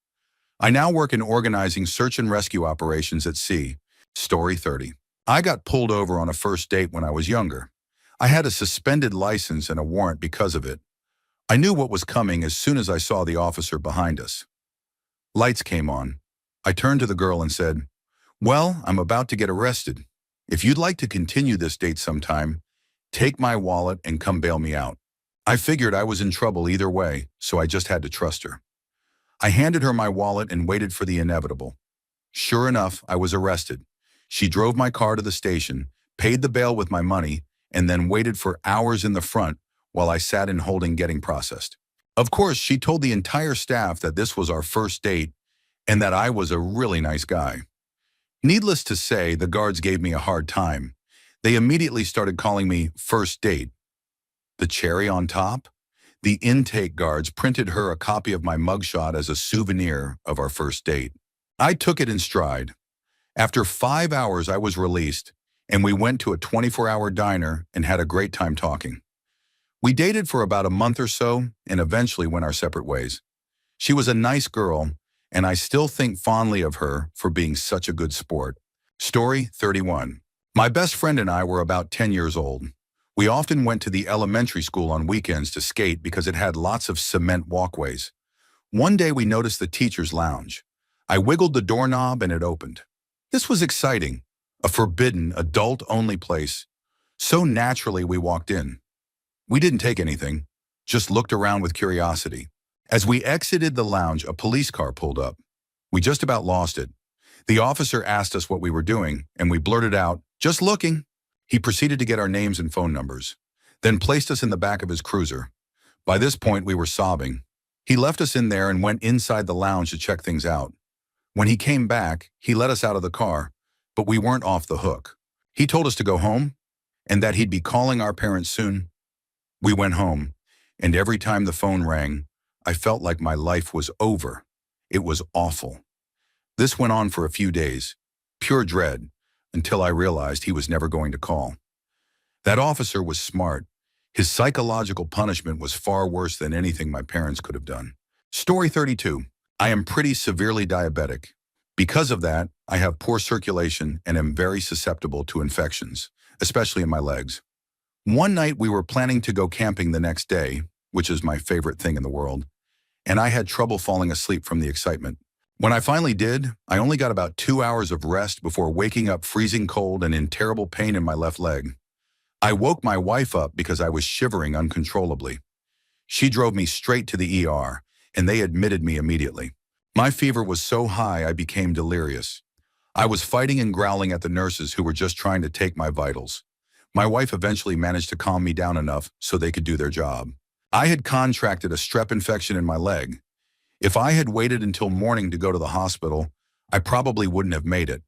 A: I now work in organizing search and rescue operations at sea. Story 30. I got pulled over on a first date when I was younger. I had a suspended license and a warrant because of it. I knew what was coming as soon as I saw the officer behind us. Lights came on. I turned to the girl and said, "Well, I'm about to get arrested. If you'd like to continue this date sometime, take my wallet and come bail me out." I figured I was in trouble either way, so I just had to trust her. I handed her my wallet and waited for the inevitable. Sure enough, I was arrested. She drove my car to the station, paid the bail with my money, and then waited for hours in the front while I sat in holding getting processed. Of course, she told the entire staff that this was our first date and that I was a really nice guy. Needless to say, the guards gave me a hard time. They immediately started calling me First Date. The cherry on top? The intake guards printed her a copy of my mugshot as a souvenir of our first date. I took it in stride. After 5 hours, I was released, and we went to a 24-hour diner and had a great time talking. We dated for about a month or so and eventually went our separate ways. She was a nice girl, and I still think fondly of her for being such a good sport. Story 31. My best friend and I were about 10 years old. We often went to the elementary school on weekends to skate because it had lots of cement walkways. One day we noticed the teacher's lounge. I wiggled the doorknob and it opened. This was exciting, a forbidden, adult-only place. So naturally we walked in. We didn't take anything, just looked around with curiosity. As we exited the lounge, a police car pulled up. We just about lost it. The officer asked us what we were doing, and we blurted out, "Just looking." He proceeded to get our names and phone numbers, then placed us in the back of his cruiser. By this point, we were sobbing. He left us in there and went inside the lounge to check things out. When he came back, he let us out of the car, but we weren't off the hook. He told us to go home and that he'd be calling our parents soon. We went home, and every time the phone rang, I felt like my life was over. It was awful. This went on for a few days, pure dread, until I realized he was never going to call. That officer was smart. His psychological punishment was far worse than anything my parents could have done. Story 32. I am pretty severely diabetic. Because of that, I have poor circulation and am very susceptible to infections, especially in my legs. One night we were planning to go camping the next day, which is my favorite thing in the world, and I had trouble falling asleep from the excitement. When I finally did, I only got about 2 hours of rest before waking up freezing cold and in terrible pain in my left leg. I woke my wife up because I was shivering uncontrollably. She drove me straight to the ER, and they admitted me immediately. My fever was so high I became delirious. I was fighting and growling at the nurses who were just trying to take my vitals. My wife eventually managed to calm me down enough so they could do their job. I had contracted a strep infection in my leg. If I had waited until morning to go to the hospital, I probably wouldn't have made it.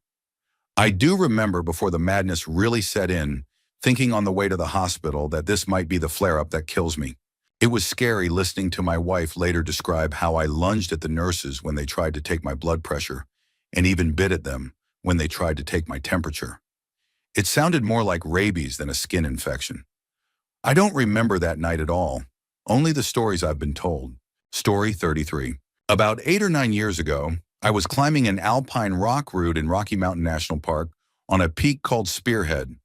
A: I do remember before the madness really set in, thinking on the way to the hospital that this might be the flare-up that kills me. It was scary listening to my wife later describe how I lunged at the nurses when they tried to take my blood pressure, and even bit at them when they tried to take my temperature. It sounded more like rabies than a skin infection. I don't remember that night at all, only the stories I've been told. Story 33. About 8 or 9 years ago, I was climbing an alpine rock route in Rocky Mountain National Park on a peak called Spearhead.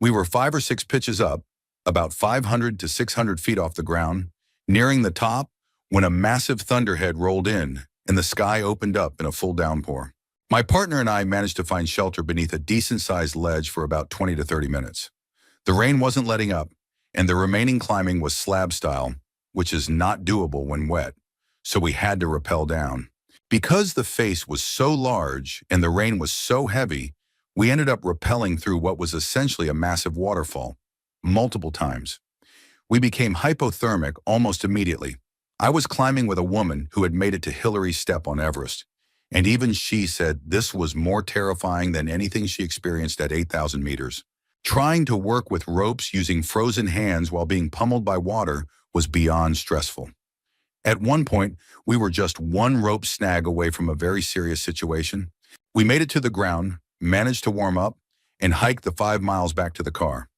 A: We were 5 or 6 pitches up, about 500 to 600 feet off the ground, nearing the top when a massive thunderhead rolled in and the sky opened up in a full downpour. My partner and I managed to find shelter beneath a decent-sized ledge for about 20 to 30 minutes. The rain wasn't letting up, and the remaining climbing was slab style, which is not doable when wet, so we had to rappel down. Because the face was so large and the rain was so heavy, we ended up rappelling through what was essentially a massive waterfall, multiple times. We became hypothermic almost immediately. I was climbing with a woman who had made it to Hillary's Step on Everest, and even she said this was more terrifying than anything she experienced at 8,000 meters. Trying to work with ropes using frozen hands while being pummeled by water was beyond stressful. At one point, we were just one rope snag away from a very serious situation. We made it to the ground, managed to warm up, and hiked the 5 miles back to the car.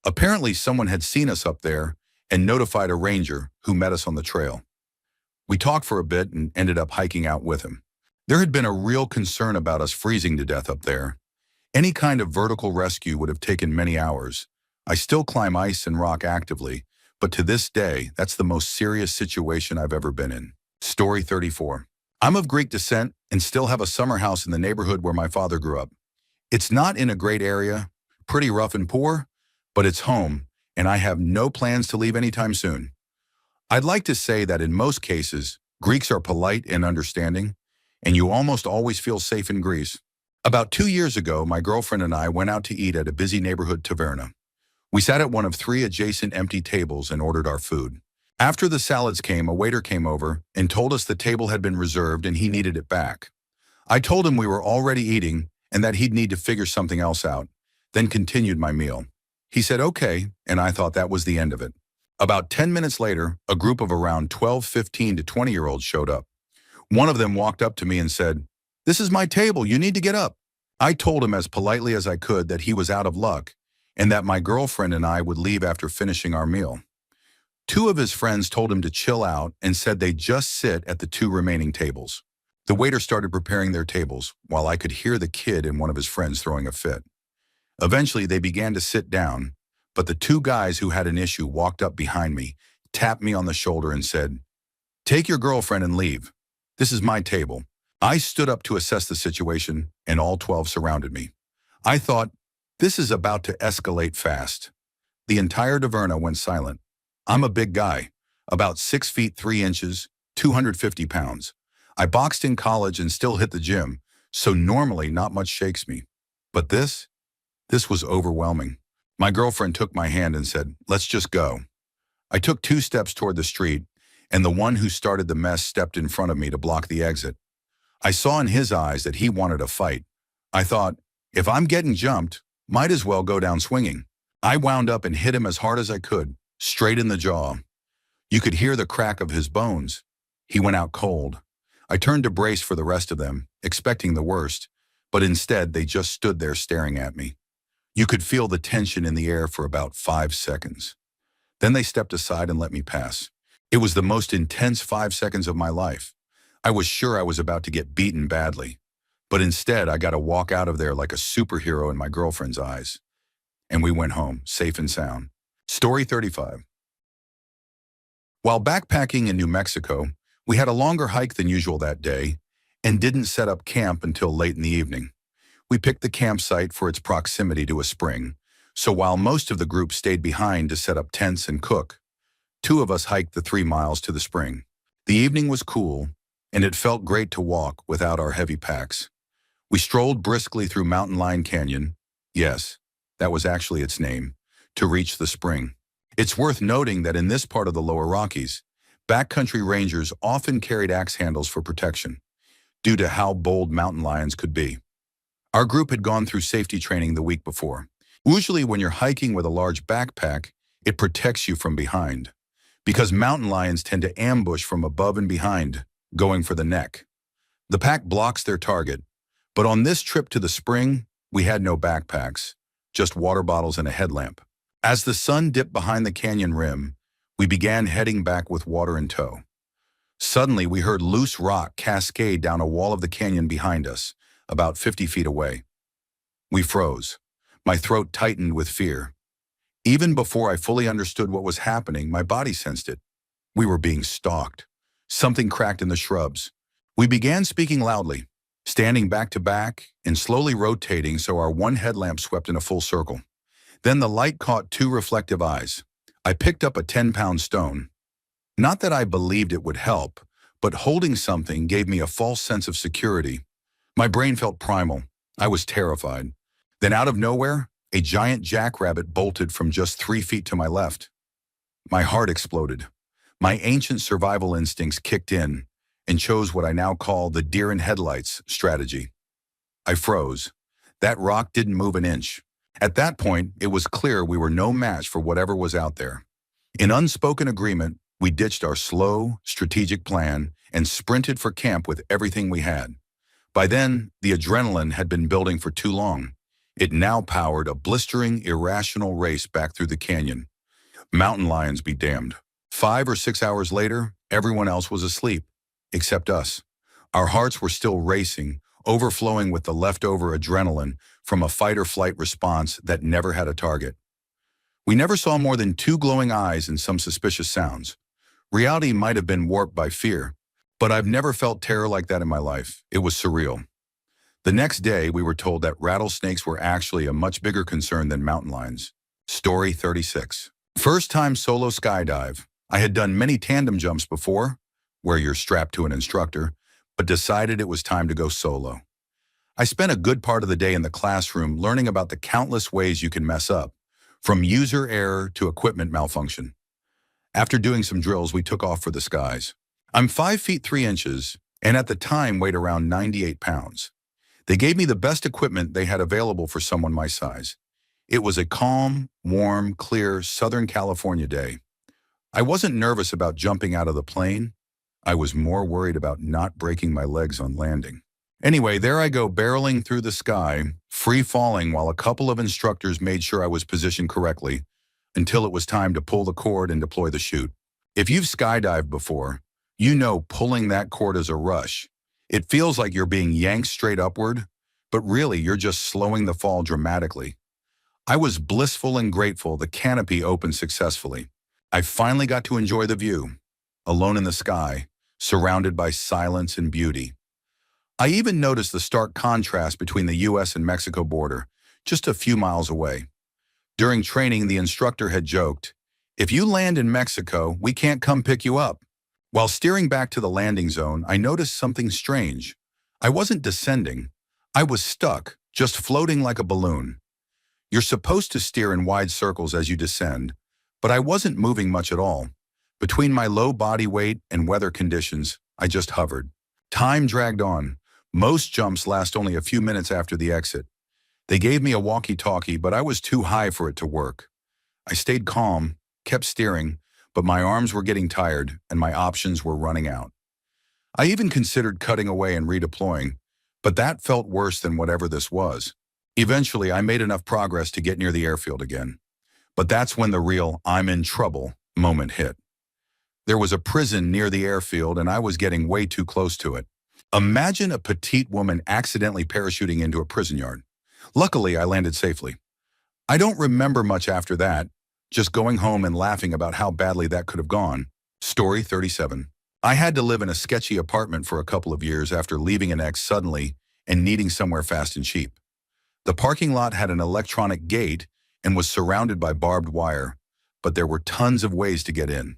A: Apparently, someone had seen us up there and notified a ranger who met us on the trail. We talked for a bit and ended up hiking out with him. There had been a real concern about us freezing to death up there. Any kind of vertical rescue would have taken many hours. I still climb ice and rock actively, but to this day, that's the most serious situation I've ever been in. Story 34. I'm of Greek descent and still have a summer house in the neighborhood where my father grew up. It's not in a great area, pretty rough and poor, but it's home, and I have no plans to leave anytime soon. I'd like to say that in most cases, Greeks are polite and understanding, and you almost always feel safe in Greece. About 2 years ago, my girlfriend and I went out to eat at a busy neighborhood taverna. We sat at one of 3 adjacent empty tables and ordered our food. After the salads came, a waiter came over and told us the table had been reserved and he needed it back. I told him we were already eating and that he'd need to figure something else out, then continued my meal. He said okay, and I thought that was the end of it. About 10 minutes later, a group of around 12, 15 to 20-year-olds showed up. One of them walked up to me and said, "This is my table, you need to get up." I told him as politely as I could that he was out of luck and that my girlfriend and I would leave after finishing our meal. 2 of his friends told him to chill out and said they'd just sit at the 2 remaining tables. The waiter started preparing their tables while I could hear the kid and one of his friends throwing a fit. Eventually, they began to sit down, but the 2 guys who had an issue walked up behind me, tapped me on the shoulder and said, "Take your girlfriend and leave. This is my table." I stood up to assess the situation, and all 12 surrounded me. I thought, this is about to escalate fast. The entire taverna went silent. I'm a big guy, about 6 feet 3 inches, 250 pounds. I boxed in college and still hit the gym, so normally not much shakes me. But this was overwhelming. My girlfriend took my hand and said, "Let's just go." I took 2 steps toward the street, and the one who started the mess stepped in front of me to block the exit. I saw in his eyes that he wanted a fight. I thought, if I'm getting jumped, might as well go down swinging. I wound up and hit him as hard as I could, straight in the jaw. You could hear the crack of his bones. He went out cold. I turned to brace for the rest of them, expecting the worst, but instead they just stood there staring at me. You could feel the tension in the air for about 5 seconds. Then they stepped aside and let me pass. It was the most intense 5 seconds of my life. I was sure I was about to get beaten badly, but instead I got to walk out of there like a superhero in my girlfriend's eyes. And we went home, safe and sound. Story 35. While backpacking in New Mexico, we had a longer hike than usual that day, and didn't set up camp until late in the evening. We picked the campsite for its proximity to a spring, so while most of the group stayed behind to set up tents and cook, two of us hiked the 3 miles to the spring. The evening was cool, and it felt great to walk without our heavy packs. We strolled briskly through Mountain Lion Canyon, yes, that was actually its name, to reach the spring. It's worth noting that in this part of the lower Rockies, backcountry rangers often carried axe handles for protection, due to how bold mountain lions could be. Our group had gone through safety training the week before. Usually when you're hiking with a large backpack, it protects you from behind, because mountain lions tend to ambush from above and behind, going for the neck. The pack blocks their target, but on this trip to the spring, we had no backpacks, just water bottles and a headlamp. As the sun dipped behind the canyon rim, we began heading back with water in tow. Suddenly, we heard loose rock cascade down a wall of the canyon behind us, about 50 feet away. We froze. My throat tightened with fear. Even before I fully understood what was happening, my body sensed it. We were being stalked. Something cracked in the shrubs. We began speaking loudly, standing back to back and slowly rotating so our one headlamp swept in a full circle. Then the light caught two reflective eyes. I picked up a 10-pound stone. Not that I believed it would help, but holding something gave me a false sense of security. My brain felt primal. I was terrified. Then out of nowhere, a giant jackrabbit bolted from just 3 feet to my left. My heart exploded. My ancient survival instincts kicked in and chose what I now call the deer in headlights strategy. I froze. That rock didn't move an inch. At that point, it was clear we were no match for whatever was out there. In unspoken agreement, we ditched our slow, strategic plan and sprinted for camp with everything we had. By then, the adrenaline had been building for too long. It now powered a blistering, irrational race back through the canyon. Mountain lions be damned. 5 or 6 hours later, everyone else was asleep, except us. Our hearts were still racing, overflowing with the leftover adrenaline from a fight-or-flight response that never had a target. We never saw more than 2 glowing eyes and some suspicious sounds. Reality might have been warped by fear, but I've never felt terror like that in my life. It was surreal. The next day, we were told that rattlesnakes were actually a much bigger concern than mountain lions. Story 36. First time solo skydive. I had done many tandem jumps before, where you're strapped to an instructor, but decided it was time to go solo. I spent a good part of the day in the classroom learning about the countless ways you can mess up, from user error to equipment malfunction. After doing some drills, we took off for the skies. I'm 5 feet 3 inches, and at the time weighed around 98 pounds. They gave me the best equipment they had available for someone my size. It was a calm, warm, clear Southern California day. I wasn't nervous about jumping out of the plane. I was more worried about not breaking my legs on landing. Anyway, there I go barreling through the sky, free falling while a couple of instructors made sure I was positioned correctly until it was time to pull the cord and deploy the chute. If you've skydived before, you know pulling that cord is a rush. It feels like you're being yanked straight upward, but really you're just slowing the fall dramatically. I was blissful and grateful the canopy opened successfully. I finally got to enjoy the view, alone in the sky, surrounded by silence and beauty. I even noticed the stark contrast between the US and Mexico border, just a few miles away. During training, the instructor had joked, "If you land in Mexico, we can't come pick you up." While steering back to the landing zone, I noticed something strange. I wasn't descending. I was stuck, just floating like a balloon. You're supposed to steer in wide circles as you descend, but I wasn't moving much at all. Between my low body weight and weather conditions, I just hovered. Time dragged on. Most jumps last only a few minutes after the exit. They gave me a walkie-talkie, but I was too high for it to work. I stayed calm, kept steering, but my arms were getting tired and my options were running out. I even considered cutting away and redeploying, but that felt worse than whatever this was. Eventually, I made enough progress to get near the airfield again. But that's when the real "I'm in trouble" moment hit. There was a prison near the airfield and I was getting way too close to it. Imagine a petite woman accidentally parachuting into a prison yard. Luckily, I landed safely. I don't remember much after that, just going home and laughing about how badly that could have gone. Story 37. I had to live in a sketchy apartment for a couple of years after leaving an ex suddenly and needing somewhere fast and cheap. The parking lot had an electronic gate and was surrounded by barbed wire, but there were tons of ways to get in.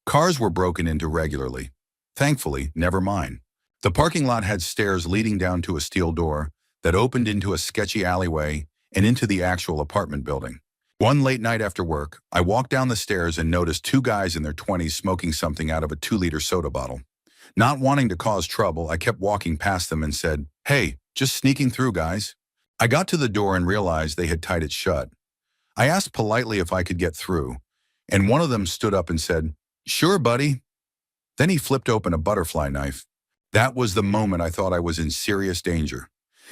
A: Cars were broken into regularly. Thankfully, never mine. The parking lot had stairs leading down to a steel door that opened into a sketchy alleyway and into the actual apartment building. One late night after work, I walked down the stairs and noticed two guys in their 20s smoking something out of a 2-liter soda bottle. Not wanting to cause trouble, I kept walking past them and said, "Hey, just sneaking through, guys." I got to the door and realized they had tied it shut. I asked politely if I could get through, and one of them stood up and said, "Sure, buddy." Then he flipped open a butterfly knife. That was the moment I thought I was in serious danger.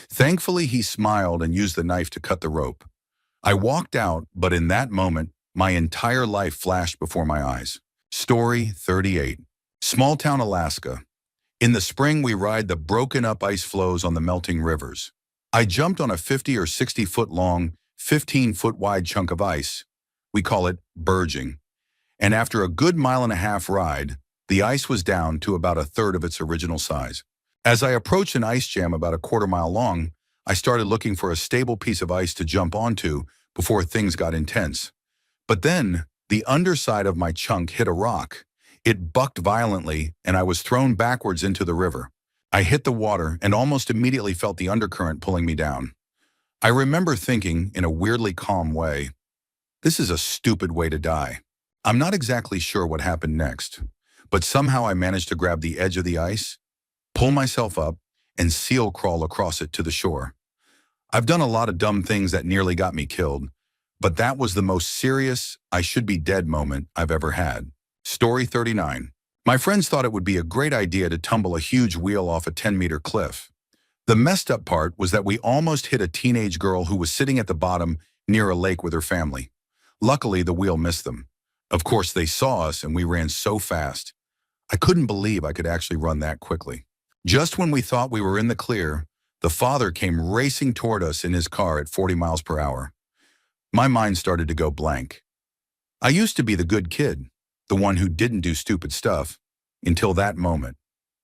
A: Thankfully, he smiled and used the knife to cut the rope. I walked out, but in that moment, my entire life flashed before my eyes. Story 38. Small town Alaska. In the spring, we ride the broken-up ice floes on the melting rivers. I jumped on a 50 or 60-foot long, 15-foot wide chunk of ice. We call it berging. And after a good mile-and-a-half ride, the ice was down to about a third of its original size. As I approached an ice jam about a quarter-mile long, I started looking for a stable piece of ice to jump onto before things got intense. But then, the underside of my chunk hit a rock. It bucked violently, and I was thrown backwards into the river. I hit the water and almost immediately felt the undercurrent pulling me down. I remember thinking, in a weirdly calm way, this is a stupid way to die. I'm not exactly sure what happened next, but somehow I managed to grab the edge of the ice, pull myself up, and seal crawl across it to the shore. I've done a lot of dumb things that nearly got me killed, but that was the most serious, I should be dead moment I've ever had. Story 39. My friends thought it would be a great idea to tumble a huge wheel off a 10-meter cliff. The messed up part was that we almost hit a teenage girl who was sitting at the bottom near a lake with her family. Luckily, the wheel missed them. Of course, they saw us and we ran so fast. I couldn't believe I could actually run that quickly. Just when we thought we were in the clear, the father came racing toward us in his car at 40 miles per hour. My mind started to go blank. I used to be the good kid, the one who didn't do stupid stuff, until that moment.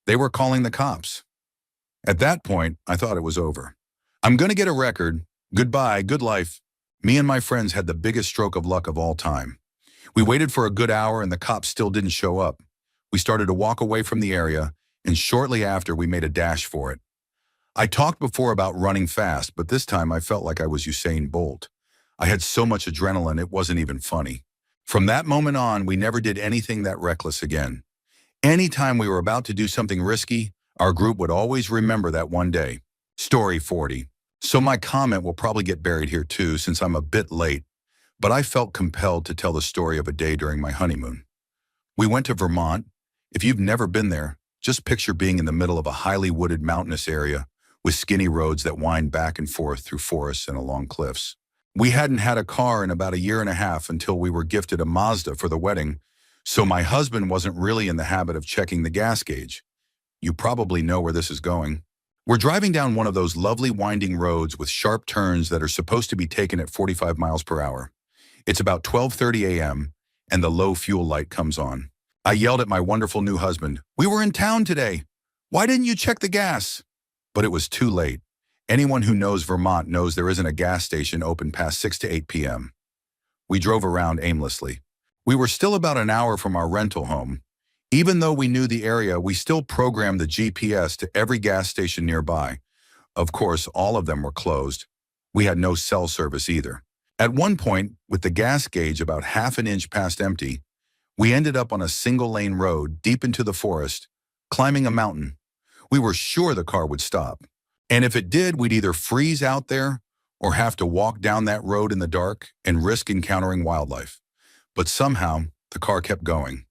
A: They were calling the cops. At that point, I thought it was over. I'm gonna get a record. Goodbye, good life. Me and my friends had the biggest stroke of luck of all time. We waited for a good hour and the cops still didn't show up. We started to walk away from the area, and shortly after we made a dash for it. I talked before about running fast, but this time I felt like I was Usain Bolt. I had so much adrenaline it wasn't even funny. From that moment on, we never did anything that reckless again. Anytime we were about to do something risky, our group would always remember that one day. Story 40. So my comment will probably get buried here too, since I'm a bit late, but I felt compelled to tell the story of a day during my honeymoon. We went to Vermont. If you've never been there, just picture being in the middle of a highly wooded mountainous area with skinny roads that wind back and forth through forests and along cliffs. We hadn't had a car in about a year and a half until we were gifted a Mazda for the wedding, so my husband wasn't really in the habit of checking the gas gauge. You probably know where this is going. We're driving down one of those lovely winding roads with sharp turns that are supposed to be taken at 45 miles per hour. It's about 12:30 a.m., and the low fuel light comes on. I yelled at my wonderful new husband, "We were in town today. Why didn't you check the gas?" But it was too late. Anyone who knows Vermont knows there isn't a gas station open past 6 to 8 p.m. We drove around aimlessly. We were still about an hour from our rental home. Even though we knew the area, we still programmed the GPS to every gas station nearby. Of course, all of them were closed. We had no cell service either. At one point, with the gas gauge about half an inch past empty, we ended up on a single-lane road deep into the forest, climbing a mountain. We were sure the car would stop. And if it did, we'd either freeze out there or have to walk down that road in the dark and risk encountering wildlife. But somehow, the car kept going.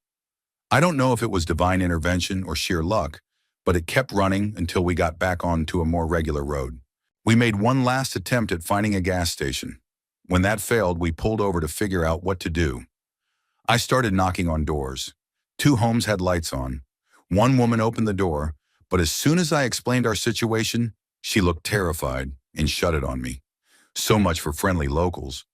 A: I don't know if it was divine intervention or sheer luck, but it kept running until we got back onto a more regular road. We made one last attempt at finding a gas station. When that failed, we pulled over to figure out what to do. I started knocking on doors. 2 homes had lights on. One woman opened the door, but as soon as I explained our situation, she looked terrified and shut it on me. So much for friendly locals.